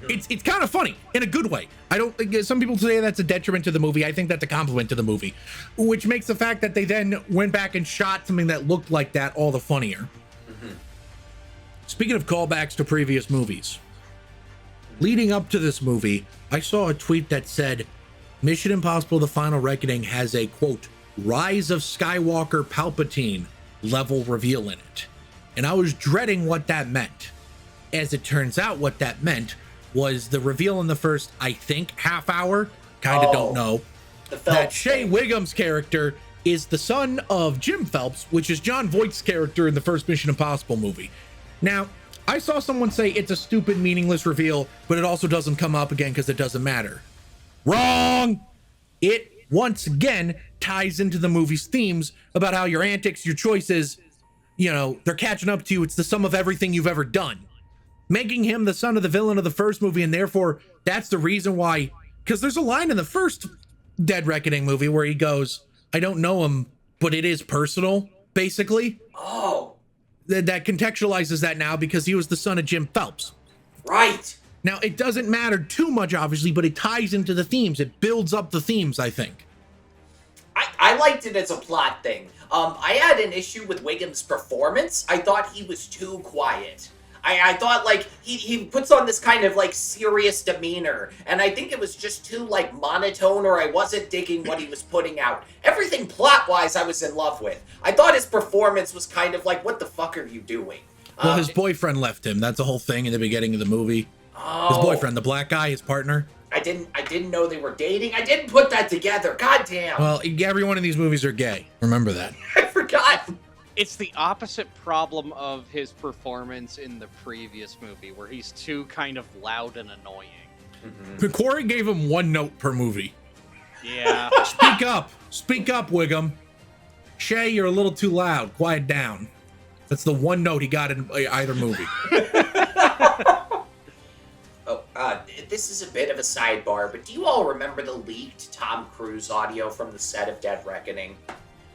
It's kind of funny in a good way. I don't think some people say that's a detriment to the movie. I think that's a compliment to the movie, which makes the fact that they then went back and shot something that looked like that all the funnier. Speaking of callbacks to previous movies, leading up to this movie, I saw a tweet that said Mission Impossible: The Final Reckoning has a, quote, Rise of Skywalker Palpatine level reveal in it. And I was dreading what that meant. As it turns out, what that meant was the reveal in the first, I think, half hour, kind of don't know, that Shea Wiggum's character is the son of Jim Phelps, which is Jon Voight's character in the first Mission Impossible movie. Now, I saw someone say it's a stupid, meaningless reveal, but it also doesn't come up again because it doesn't matter. Wrong! It, once again, ties into the movie's themes about how your antics, your choices, they're catching up to you. It's the sum of everything you've ever done. Making him the son of the villain of the first movie, and therefore, that's the reason why, because there's a line in the first Dead Reckoning movie where he goes, I don't know him, but it is personal, basically. Oh. That contextualizes that now because he was the son of Jim Phelps. Right. Now, it doesn't matter too much, obviously, but it ties into the themes. It builds up the themes, I think. I liked it as a plot thing. I had an issue with Wiggum's performance. I thought he was too quiet. I thought, like, he puts on this kind of, like, serious demeanor, and I think it was just too, like, monotone, or I wasn't digging what he was putting out. Everything plot-wise I was in love with. I thought his performance was kind of like, what the fuck are you doing? Well, his boyfriend left him. That's the whole thing in the beginning of the movie. His boyfriend, the black guy, his partner. I didn't know they were dating. I didn't put that together. God damn. Well, everyone in these movies are gay. Remember that. I forgot. It's the opposite problem of his performance in the previous movie, where he's too kind of loud and annoying. Corey gave him 1 note per movie. Yeah. Speak up, Wiggum. Shay, you're a little too loud. Quiet down. That's the 1 note he got in either movie. This is a bit of a sidebar, but do you all remember the leaked Tom Cruise audio from the set of Dead Reckoning?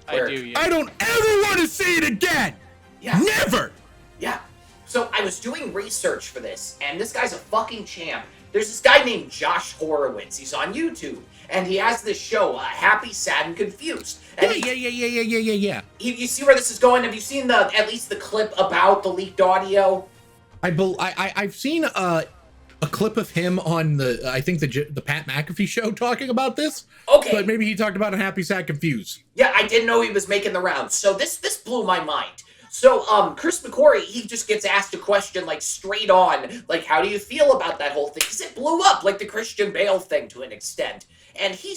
I do, yeah. I don't ever want to see it again! Yeah. Never! Yeah. So I was doing research for this, and this guy's a fucking champ. There's this guy named Josh Horowitz. He's on YouTube, and he has this show, Happy, Sad, and Confused. And Yeah. You see where this is going? Have you seen at least the clip about the leaked audio? I've seen a clip of him on I think the Pat McAfee show talking about this. Okay. But maybe he talked about a Happy, Sad, Confused. Yeah, I didn't know he was making the rounds. So this blew my mind. So, Chris McQuarrie, he just gets asked a question, like, straight on, like, how do you feel about that whole thing? Because it blew up, like the Christian Bale thing to an extent. And he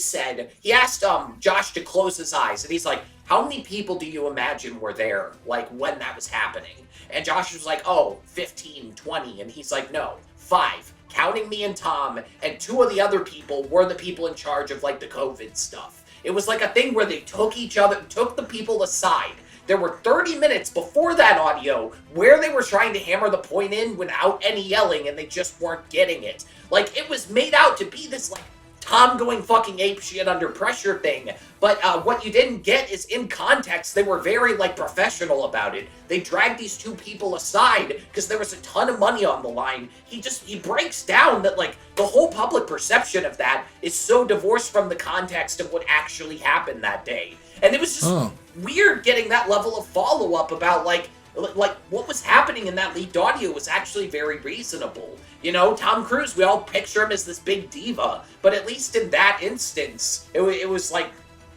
asked Josh to close his eyes, and he's like, how many people do you imagine were there, like, when that was happening? And Josh was like, 15, 20, and he's like, no, 5. Counting me and Tom, and 2 of the other people were the people in charge of, like, the COVID stuff. It was like a thing where they took the people aside. There were 30 minutes before that audio where they were trying to hammer the point in without any yelling, and they just weren't getting it. Like, it was made out to be this, like, Tom going fucking apeshit under pressure thing. But what you didn't get is, in context, they were very, like, professional about it. They dragged these 2 people aside because there was a ton of money on the line. He breaks down that, like, the whole public perception of that is so divorced from the context of what actually happened that day. And it was just weird getting that level of follow-up about, like, what was happening in that leaked audio was actually very reasonable. You know, Tom Cruise, we all picture him as this big diva, but at least in that instance, it was, like,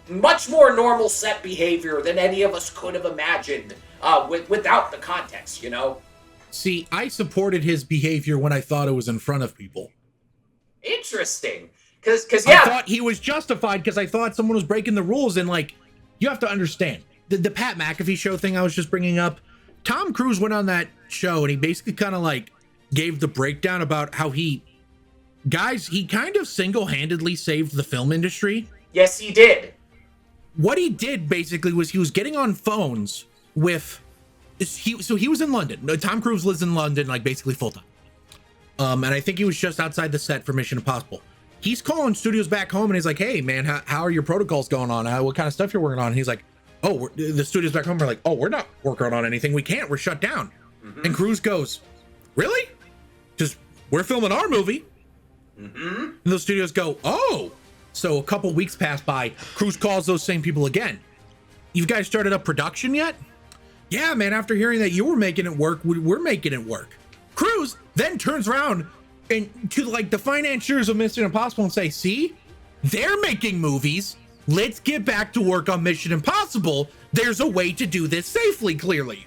much more normal set behavior than any of us could have imagined without the context, you know? See, I supported his behavior when I thought it was in front of people. Interesting. Because yeah. I thought he was justified because I thought someone was breaking the rules, and, like, you have to understand, the Pat McAfee show thing I was just bringing up, Tom Cruise went on that show and he basically kind of, like, gave the breakdown about how he kind of single-handedly saved the film industry. Yes, he did. What he did basically was he was getting on phones with, he was in London. Tom Cruise lives in London, like, basically full-time. And I think he was just outside the set for Mission Impossible. He's calling studios back home and he's like, hey man, how are your protocols going on? What kind of stuff you're working on? And he's like, the studios back home are like, we're not working on anything. We can't, we're shut down. And Cruise goes, really? Because we're filming our movie. And those studios go, So a couple weeks pass by, Cruise calls those same people again. You guys started up production yet? Yeah, man, after hearing that you were making it work, we're making it work. Cruise then turns around and to, like, the financiers of Mission Impossible and say, see, they're making movies. Let's get back to work on Mission Impossible. There's a way to do this safely, clearly.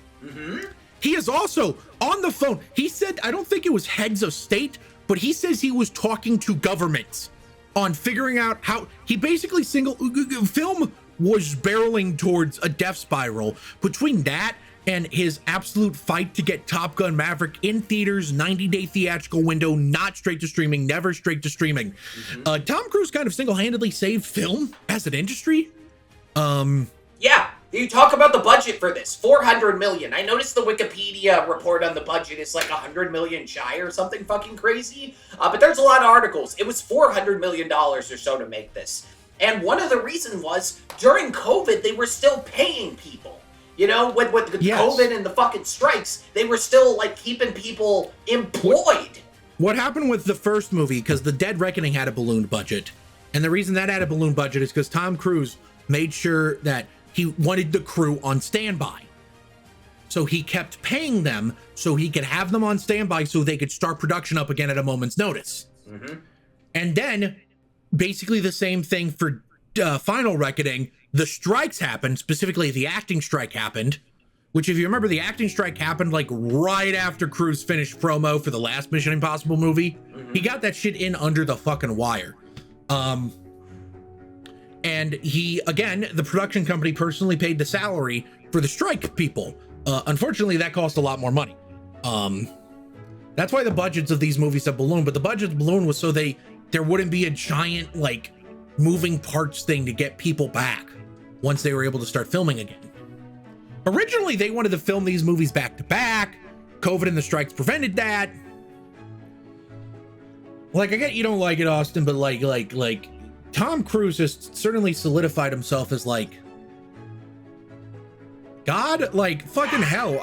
He is also on the phone. He said, I don't think it was heads of state, but he says he was talking to governments on figuring out how he basically film was barreling towards a death spiral. Between that and his absolute fight to get Top Gun Maverick in theaters, 90-day theatrical window, not straight to streaming, never straight to streaming. Tom Cruise kind of single-handedly saved film as an industry. Yeah, you talk about the budget for this, $400 million. I noticed the Wikipedia report on the budget is like $100 million shy or something fucking crazy. But there's a lot of articles. It was $400 million or so to make this. And one of the reasons was, during COVID, they were still paying people. You know, with the COVID and the fucking strikes, they were still, like, keeping people employed. What happened with the first movie, because the Dead Reckoning had a ballooned budget, and the reason that had a ballooned budget is because Tom Cruise made sure that he wanted the crew on standby. So he kept paying them so he could have them on standby so they could start production up again at a moment's notice. And then basically the same thing for Final Reckoning. The strikes happened, specifically the acting strike happened, which if you remember, the acting strike happened like right after Cruise finished promo for the last Mission Impossible movie. He got that shit in under the fucking wire. And he, again, the production company personally paid the salary for the strike people. Unfortunately, that cost a lot more money. That's why the budgets of these movies have ballooned, but the budget balloon was so there wouldn't be a giant, like, moving parts thing to get people back once they were able to start filming again. Originally, they wanted to film these movies back to back. COVID and the strikes prevented that. Like, I get you don't like it, Austin, but like Tom Cruise has certainly solidified himself as like God, like fucking hell.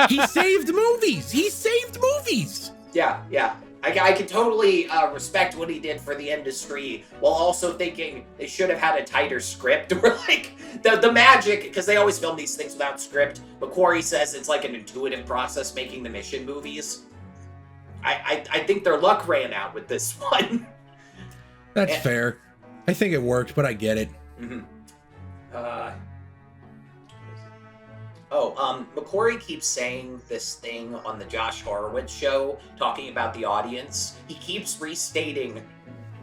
He saved movies. He saved movies. Yeah. I can totally respect what he did for the industry, while also thinking they should have had a tighter script. Or like the magic, because they always film these things without script. Macquarie says it's like an intuitive process making the Mission movies. I think their luck ran out with this one. That's fair. I think it worked, but I get it. Macquarie keeps saying this thing on the Josh Horowitz show, talking about the audience. He keeps restating,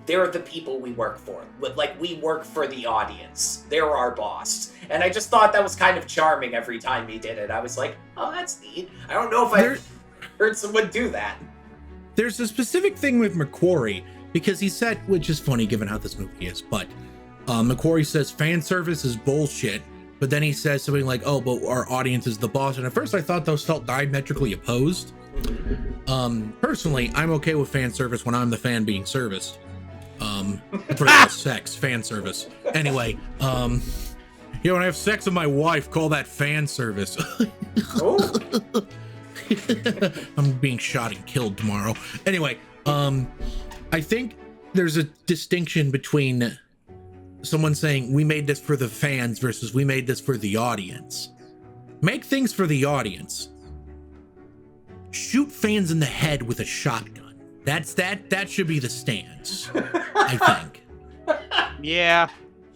they're the people we work for. Like, we work for the audience. They're our boss. And I just thought that was kind of charming every time he did it. I was like, oh, that's neat. I don't know if I've heard someone do that. There's a specific thing with Macquarie, because he said, which is funny given how this movie is, but Macquarie says fan service is bullshit. But then he says something like, oh, but our audience is the boss. And at first I thought those felt diametrically opposed. Personally, I'm okay with fan service when I'm the fan being serviced. For sex, fan service. Anyway, when I have sex with my wife, call that fan service. I'm being shot and killed tomorrow. Anyway, I think there's a distinction between someone saying we made this for the fans versus we made this for the audience. Make things for the audience. Shoot fans in the head with a shotgun. That should be the stance, I think. Yeah.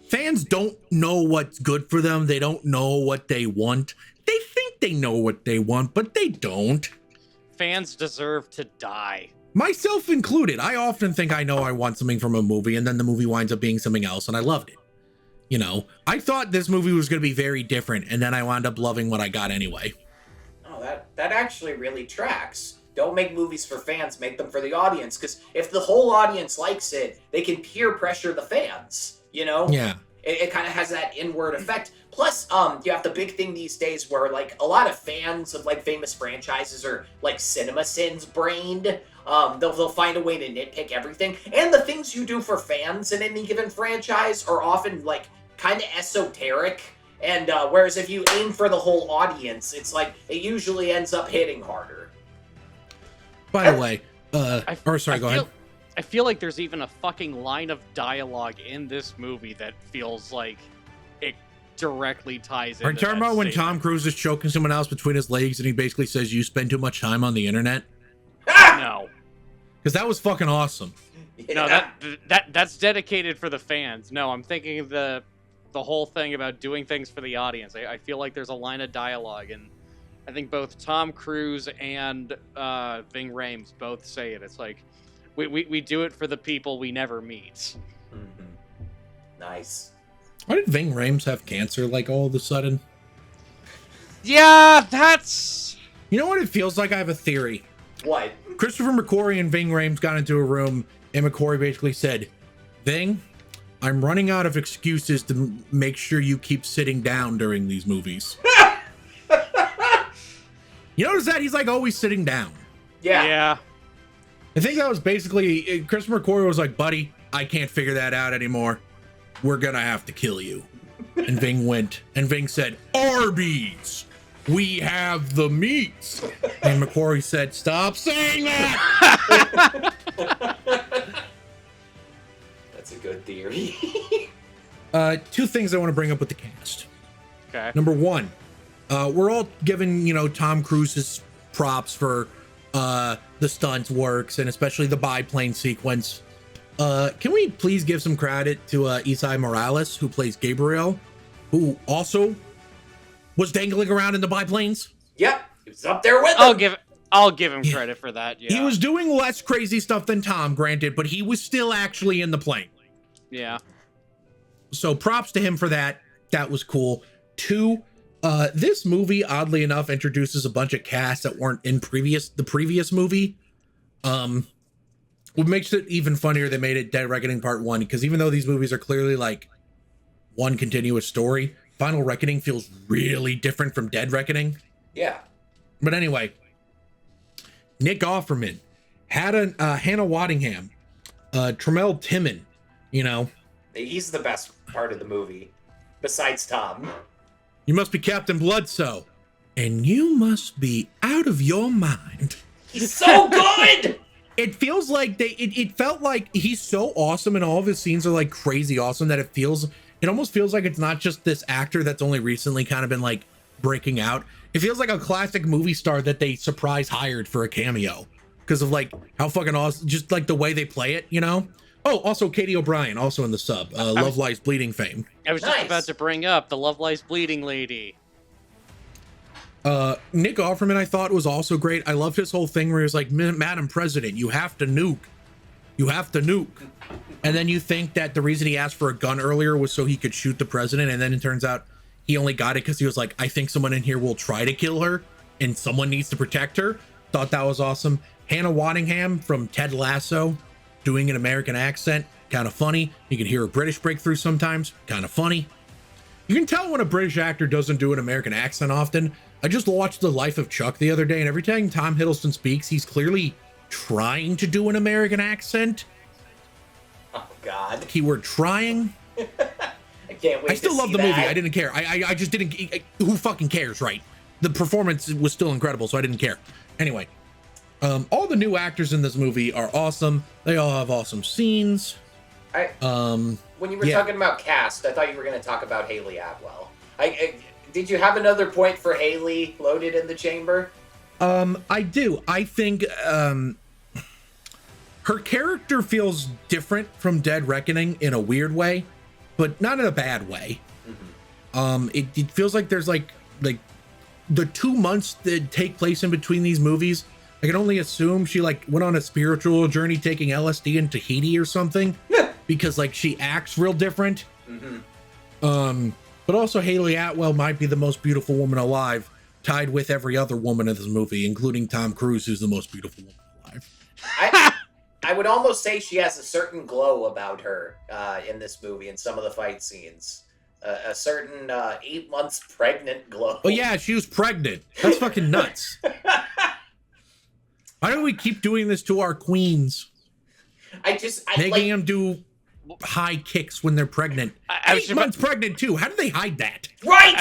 Fans don't know what's good for them. They don't know what they want. They think they know what they want, but they don't. Fans deserve to die. Myself included. I often think I know I want something from a movie, and then the movie winds up being something else, and I loved it. You know, I thought this movie was going to be very different, and then I wound up loving what I got anyway. Oh, that actually really tracks. Don't make movies for fans, make them for the audience, because if the whole audience likes it, they can peer pressure the fans, you know? Yeah. It kind of has that inward effect. Plus, you have the big thing these days where, like, a lot of fans of, like, famous franchises are, like, CinemaSins brained. They'll find a way to nitpick everything. And the things you do for fans in any given franchise are often, like, kind of esoteric. And whereas if you aim for the whole audience, it's like, it usually ends up hitting harder. By the way, go ahead. I feel like there's even a fucking line of dialogue in this movie that feels like it directly ties in. Are you talking about when Tom Cruise is choking someone else between his legs and he basically says, you spend too much time on the internet? No. Because that was fucking awesome. Yeah. No, that's dedicated for the fans. No, I'm thinking of the whole thing about doing things for the audience. I feel like there's a line of dialogue, and I think both Tom Cruise and Ving Rhames both say it. It's like, we do it for the people we never meet. Mm-hmm. Nice. Why did Ving Rhames have cancer, like, all of a sudden? Yeah, that's... You know what it feels like? I have a theory. What? Christopher McQuarrie and Ving Rhames got into a room, and McQuarrie basically said, Ving, I'm running out of excuses to make sure you keep sitting down during these movies. You notice that? He's, like, always sitting down. Yeah. I think that was basically, Christopher McQuarrie was like, buddy, I can't figure that out anymore. We're gonna have to kill you. And Ving went, and Ving said, Arby's, we have the meats. And McQuarrie said, stop saying that. That's a good theory. Two things I want to bring up with the cast. Okay. Number one, We're all giving, Tom Cruise's props for the stunts works, and especially the biplane sequence. Can we please give some credit to Isai Morales, who plays Gabriel, who also was dangling around in the biplanes? Yep, he was up there with him. I'll give him credit for that. Yeah, he was doing less crazy stuff than Tom, granted, but he was still actually in the plane. Yeah. So props to him for that. That was cool. 2, this movie, oddly enough, introduces a bunch of casts that weren't in the previous movie. What makes it even funnier, they made it Dead Reckoning Part 1, because even though these movies are clearly like one continuous story, Final Reckoning feels really different from Dead Reckoning. Yeah. But anyway, Nick Offerman, Hannah Waddingham, Tremel Timon, He's the best part of the movie, besides Tom. You must be Captain Bloodsoe, and you must be out of your mind. He's so good! It feels like it felt like he's so awesome, and all of his scenes are like crazy awesome that it almost feels like it's not just this actor that's only recently kind of been like breaking out. It feels like a classic movie star that they surprise hired for a cameo because of like how fucking awesome, just like the way they play it, Oh, also Katie O'Brien, also in the sub, Love Lies Bleeding fame. I was just about to bring up the Love Lies Bleeding lady. Nick Offerman, I thought, was also great. I loved his whole thing where he was like, Madam President, you have to nuke. You have to nuke. And then you think that the reason he asked for a gun earlier was so he could shoot the president. And then it turns out he only got it because he was like, I think someone in here will try to kill her and someone needs to protect her. Thought that was awesome. Hannah Waddingham from Ted Lasso doing an American accent. Kind of funny. You can hear a British breakthrough sometimes. Kind of funny. You can tell when a British actor doesn't do an American accent often. I just watched The Life of Chuck the other day, and every time Tom Hiddleston speaks, he's clearly trying to do an American accent. Oh, God. Keyword trying. I can't wait. I still love the movie. I didn't care. I just didn't. Who fucking cares, right? The performance was still incredible, so I didn't care. Anyway, all the new actors in this movie are awesome. They all have awesome scenes. When you were talking about cast, I thought you were going to talk about Haley Atwell. Did you have another point for Haley loaded in the chamber? I do. I think her character feels different from Dead Reckoning in a weird way, but not in a bad way. Mm-hmm. It feels like there's like the 2 months that take place in between these movies. I can only assume she like went on a spiritual journey taking LSD in Tahiti or something because like she acts real different. Mm-hmm. But also Haley Atwell might be the most beautiful woman alive, tied with every other woman in this movie, including Tom Cruise, who's the most beautiful woman alive. I would almost say she has a certain glow about her in this movie in some of the fight scenes. A certain 8 months pregnant glow. Oh yeah, she was pregnant. That's fucking nuts. Why do we keep doing this to our queens? Making them do high kicks when they're pregnant. 8 months pregnant too. How do they hide that? Right.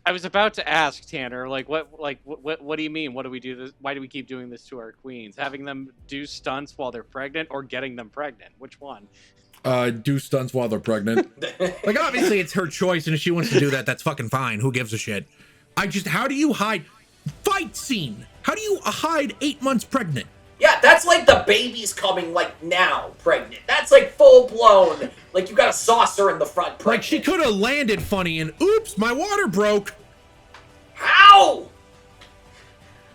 I was about to ask Tanner, what do you mean? What do we do this? Why do we keep doing this to our queens? Having them do stunts while they're pregnant, or getting them pregnant? Which one? Do stunts while they're pregnant. Like obviously it's her choice, and if she wants to do that, that's fucking fine. Who gives a shit? How do you hide fight scene? How do you hide 8 months pregnant? Yeah, that's like the baby's coming like now pregnant. That's like full blown. Like you got a saucer in the front pregnant. Like she could have landed funny and oops, my water broke. How?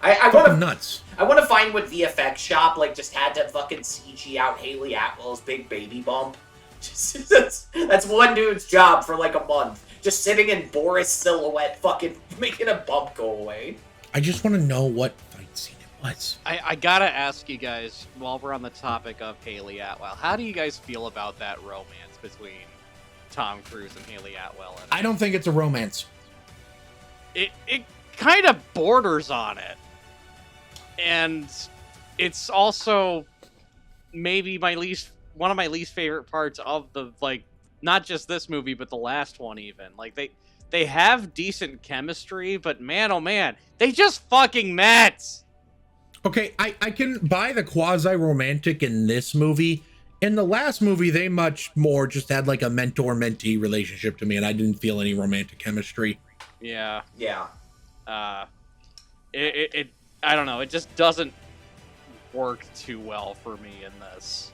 I want to nuts. I want to find what VFX shop like just had to fucking CG out Haley Atwell's big baby bump. That's one dude's job for like a month. Just sitting in Boris silhouette, fucking making a bump go away. I just want to know what fight scene it was. I gotta ask you guys, while we're on the topic of Haley Atwell, how do you guys feel about that romance between Tom Cruise and Haley Atwell? I don't think it's a romance. It kind of borders on it. And it's also maybe one of my least favorite parts of the, like, not just this movie, but the last one even. Like, they have decent chemistry, but man, oh man, they just fucking met. Okay, I can buy the quasi-romantic in this movie. In the last movie, they much more just had like a mentor-mentee relationship to me, and I didn't feel any romantic chemistry. Yeah. Yeah. I don't know. It just doesn't work too well for me in this.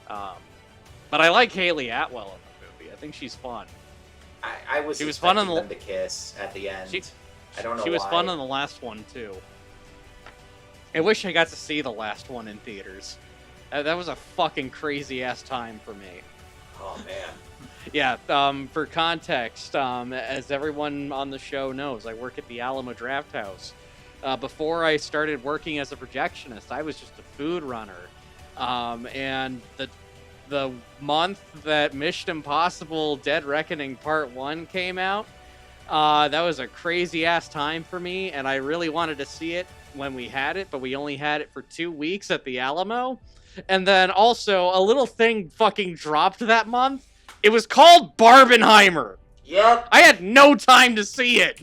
But I like Haley Atwell in the movie. I think she's fun. She was fun on in them to kiss at the end. I don't know She was why. fun in the last one too. I wish I got to see the last one in theaters. That was a fucking crazy ass time for me. Oh man. Yeah, for context, as everyone on the show knows, I work at the Alamo Draft House. Before I started working as a projectionist, I was just a food runner. And the month that Mission Impossible Dead Reckoning Part 1 came out, that was a crazy-ass time for me, and I really wanted to see it when we had it, but we only had it for 2 weeks at the Alamo. And then also, a little thing fucking dropped that month. It was called Barbenheimer. Yep. I had no time to see it.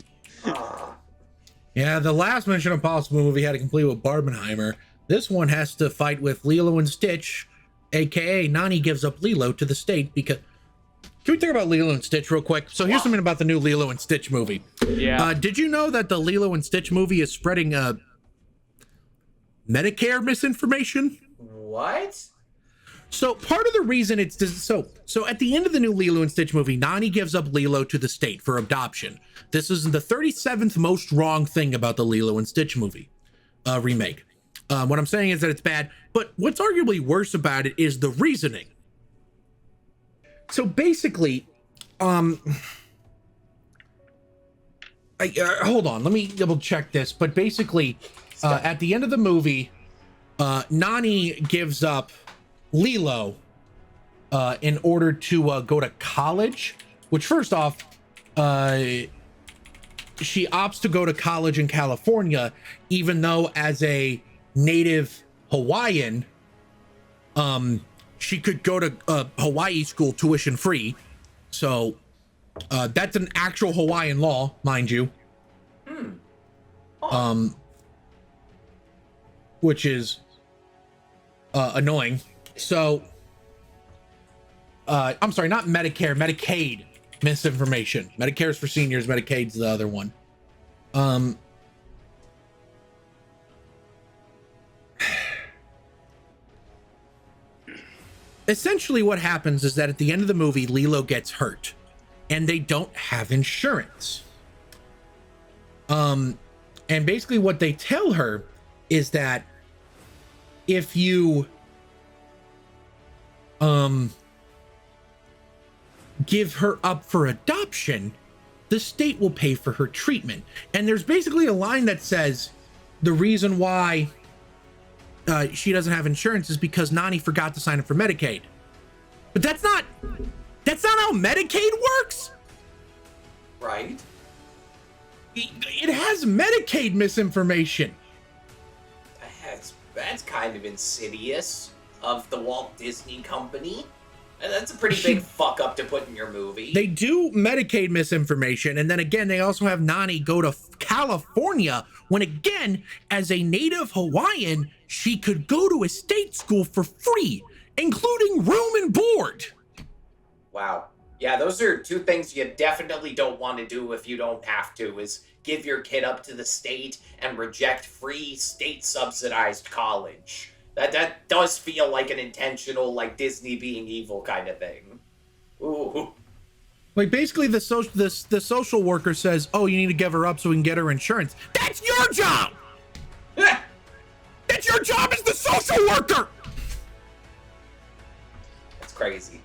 Yeah, the last Mission Impossible movie had to complete with Barbenheimer. This one has to fight with Lilo and Stitch, aka Nani gives up Lilo to the state because... Can we talk about Lilo and Stitch real quick? So here's something about the new Lilo and Stitch movie. Yeah. Did you know that the Lilo and Stitch movie is spreading Medicare misinformation? What? So part of the reason it's so at the end of the new Lilo and Stitch movie, Nani gives up Lilo to the state for adoption. This is the 37th most wrong thing about the Lilo and Stitch movie remake. What I'm saying is that it's bad, but what's arguably worse about it is the reasoning. So basically, hold on, let me double check this. But basically, at the end of the movie, Nani gives up Lilo in order to go to college, which first off, she opts to go to college in California, even though as a native Hawaiian, she could go to Hawaii school tuition free. So that's an actual Hawaiian law, mind you. Which is annoying. So I'm sorry, not Medicare, Medicaid misinformation. Medicare is for seniors, Medicaid's the other one. Essentially what happens is that at the end of the movie, Lilo gets hurt and they don't have insurance. And basically what they tell her is that if you give her up for adoption, the state will pay for her treatment. And there's basically a line that says the reason why she doesn't have insurance is because Nani forgot to sign up for Medicaid. But that's not how Medicaid works. Right. It has Medicaid misinformation. That's kind of insidious of the Walt Disney Company. And that's a pretty big fuck up to put in your movie. They do Medicaid misinformation, and then again, they also have Nani go to California when, again, as a native Hawaiian, she could go to a state school for free, including room and board. Wow. Yeah, those are two things you definitely don't want to do if you don't have to, is give your kid up to the state and reject free state-subsidized college. That does feel like an intentional, like, Disney being evil kind of thing. Ooh. Like, basically, the social worker says, oh, you need to give her up so we can get her insurance. That's your job! That's your job as the social worker! That's crazy.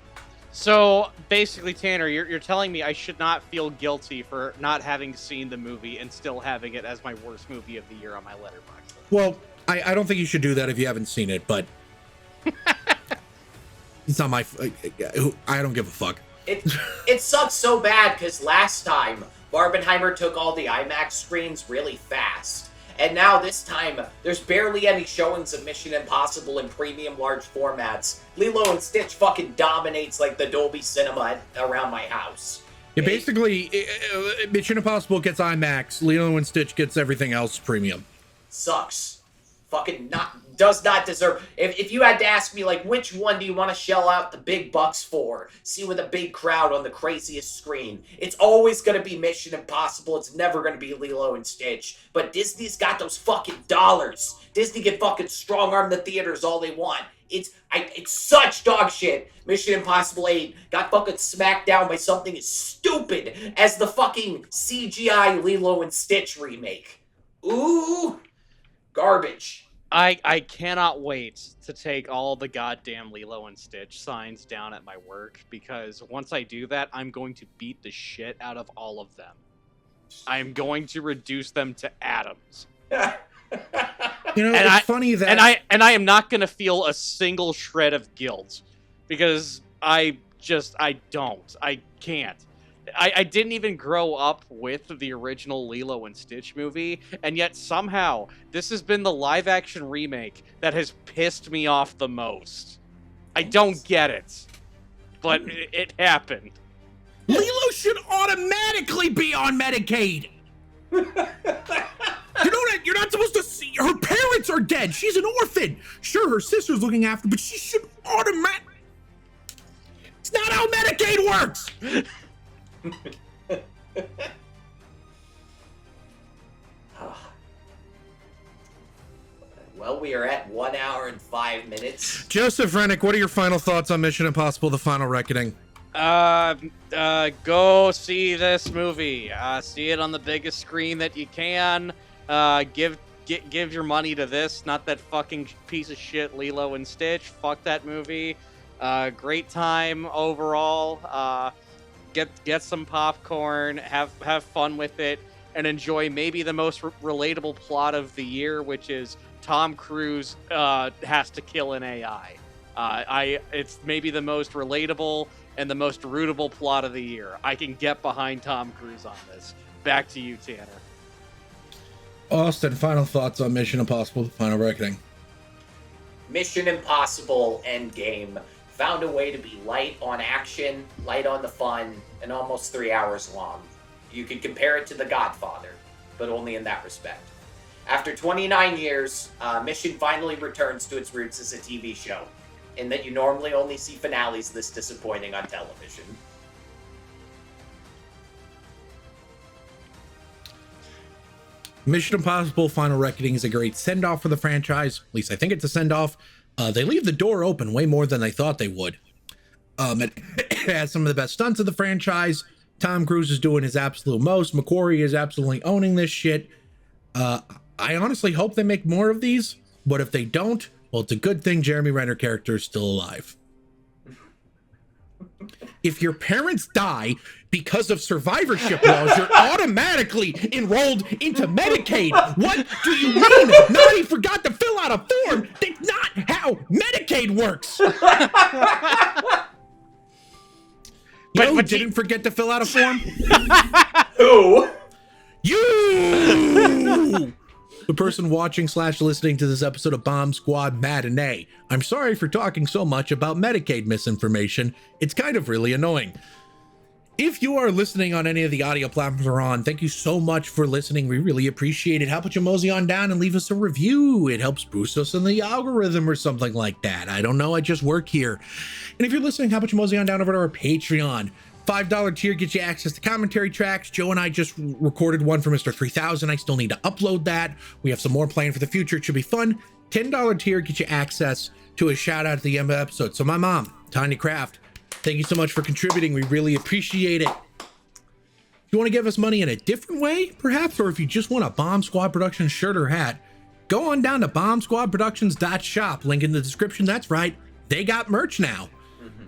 So, basically, Tanner, you're telling me I should not feel guilty for not having seen the movie and still having it as my worst movie of the year on my letterbox. Well, I don't think you should do that if you haven't seen it, but it's not my... I don't give a fuck. It sucks so bad because last time, Barbenheimer took all the IMAX screens really fast. And now this time, there's barely any showings of Mission Impossible in premium large formats. Lilo and Stitch fucking dominates like the Dolby Cinema around my house. Yeah, basically, Mission Impossible gets IMAX, Lilo and Stitch gets everything else premium. Sucks. Fucking does not deserve. If you had to ask me, like, which one do you want to shell out the big bucks for? See with a big crowd on the craziest screen. It's always going to be Mission Impossible. It's never going to be Lilo and Stitch. But Disney's got those fucking dollars. Disney can fucking strong arm the theaters all they want. It's such dog shit. Mission Impossible 8 got fucking smacked down by something as stupid as the fucking CGI Lilo and Stitch remake. Ooh, garbage. I cannot wait to take all the goddamn Lilo and Stitch signs down at my work, because once I do that, I'm going to beat the shit out of all of them. I'm going to reduce them to atoms. You know, it's funny that I am not going to feel a single shred of guilt, because I can't. I didn't even grow up with the original Lilo and Stitch movie, and yet somehow this has been the live-action remake that has pissed me off the most. I don't get it, but it happened. Lilo should automatically be on Medicaid. You know that you're not supposed to see her parents are dead. She's an orphan. Sure, her sister's looking after, but she should automatically. It's not how Medicaid works. Well, we are at 1 hour and 5 minutes. Joseph Rennick, what are your final thoughts on Mission Impossible: The Final Reckoning? Go see this movie. See it on the biggest screen that you can. Give your money to this, not that fucking piece of shit Lilo and Stitch. Fuck that movie. Great time overall. Get some popcorn, have fun with it, and enjoy maybe the most relatable plot of the year, which is Tom Cruise has to kill an AI. It's maybe the most relatable and the most rootable plot of the year. I can get behind Tom Cruise on this. Back to you, Tanner. Austin, final thoughts on Mission Impossible: The Final Reckoning? Mission Impossible Endgame found a way to be light on action, light on the fun, and almost 3 hours long. You could compare it to The Godfather, but only in that respect. After 29 years, Mission finally returns to its roots as a TV show, in that you normally only see finales this disappointing on television. Mission Impossible: Final Reckoning is a great send-off for the franchise. At least I think it's a send-off. They leave the door open way more than they thought they would. It has some of the best stunts of the franchise. Tom Cruise is doing his absolute most. McQuarrie is absolutely owning this shit. I honestly hope they make more of these, but if they don't, well, it's a good thing Jeremy Renner character is still alive. If your parents die because of survivorship laws, you're automatically enrolled into Medicaid. What do you mean? No, he forgot to fill out a form. That's not how Medicaid works. But didn't forget to fill out a form? Who? You! The person watching / listening to this episode of Bomb Squad Matinee. I'm sorry for talking so much about Medicaid misinformation. It's kind of really annoying. If you are listening on any of the audio platforms we're on, thank you so much for listening. We really appreciate it. How about you mosey on down and leave us a review? It helps boost us in the algorithm or something like that. I don't know. I just work here. And if you're listening, how about you mosey on down over to our Patreon? $5 tier gets you access to commentary tracks. Joe and I just recorded one for Mr. 3000. I still need to upload that. We have some more planned for the future. It should be fun. $10 tier gets you access to a shout out at the end of the episode. So my mom, Tanya Kraft, thank you so much for contributing. We really appreciate it. If you want to give us money in a different way, perhaps, or if you just want a Bomb Squad Productions shirt or hat, go on down to bombsquadproductions.shop. Link in the description. That's right. They got merch now.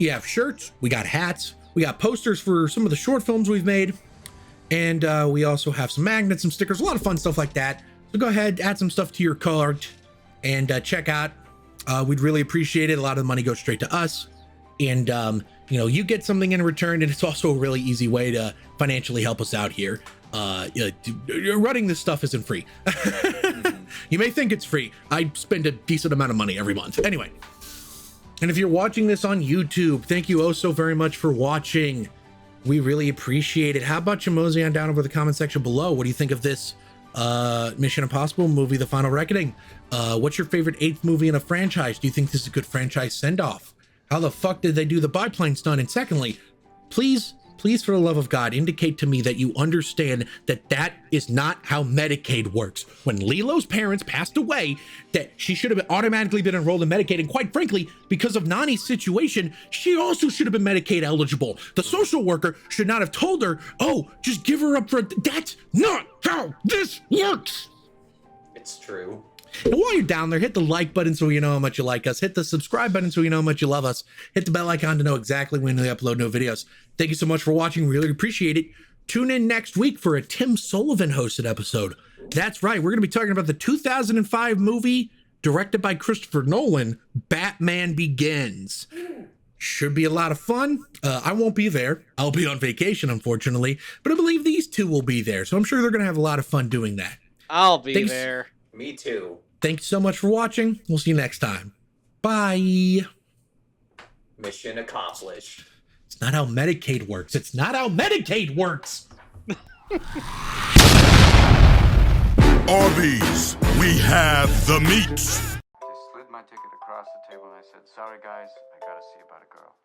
You have shirts. We got hats. We got posters for some of the short films we've made. And we also have some magnets, some stickers, a lot of fun stuff like that. So go ahead, add some stuff to your cart and check out. We'd really appreciate it. A lot of the money goes straight to us. And, you know, you get something in return. And it's also a really easy way to financially help us out here. Running this stuff isn't free. You may think it's free. I spend a decent amount of money every month. Anyway. And if you're watching this on YouTube, thank you oh so very much for watching. We really appreciate it. How about you mosey on down over the comment section below? What do you think of this Mission Impossible movie, The Final Reckoning. What's your favorite 8th movie in a franchise? Do you think this is a good franchise send-off? How the fuck did they do the biplane stunt? And secondly, please, for the love of God, indicate to me that you understand that that is not how Medicaid works. When Lilo's parents passed away, that she should have automatically been enrolled in Medicaid. And quite frankly, because of Nani's situation, she also should have been Medicaid eligible. The social worker should not have told her, oh, just give her up for, that's not how this works. It's true. And while you're down there, hit the like button so you know how much you like us. Hit the subscribe button so you know how much you love us. Hit the bell icon to know exactly when we upload new videos. Thank you so much for watching. Really appreciate it. Tune in next week for a Tim Sullivan hosted episode. That's right. We're going to be talking about the 2005 movie directed by Christopher Nolan, Batman Begins. Should be a lot of fun. I won't be there. I'll be on vacation, unfortunately, but I believe these two will be there. So I'm sure they're going to have a lot of fun doing that. I'll be there. Me too. Thank you so much for watching. We'll see you next time. Bye. Mission accomplished. It's not how Medicaid works. It's not how Medicaid works. Arby's, we have the meats. They slid my ticket across the table and I said, sorry guys, I gotta see about a girl.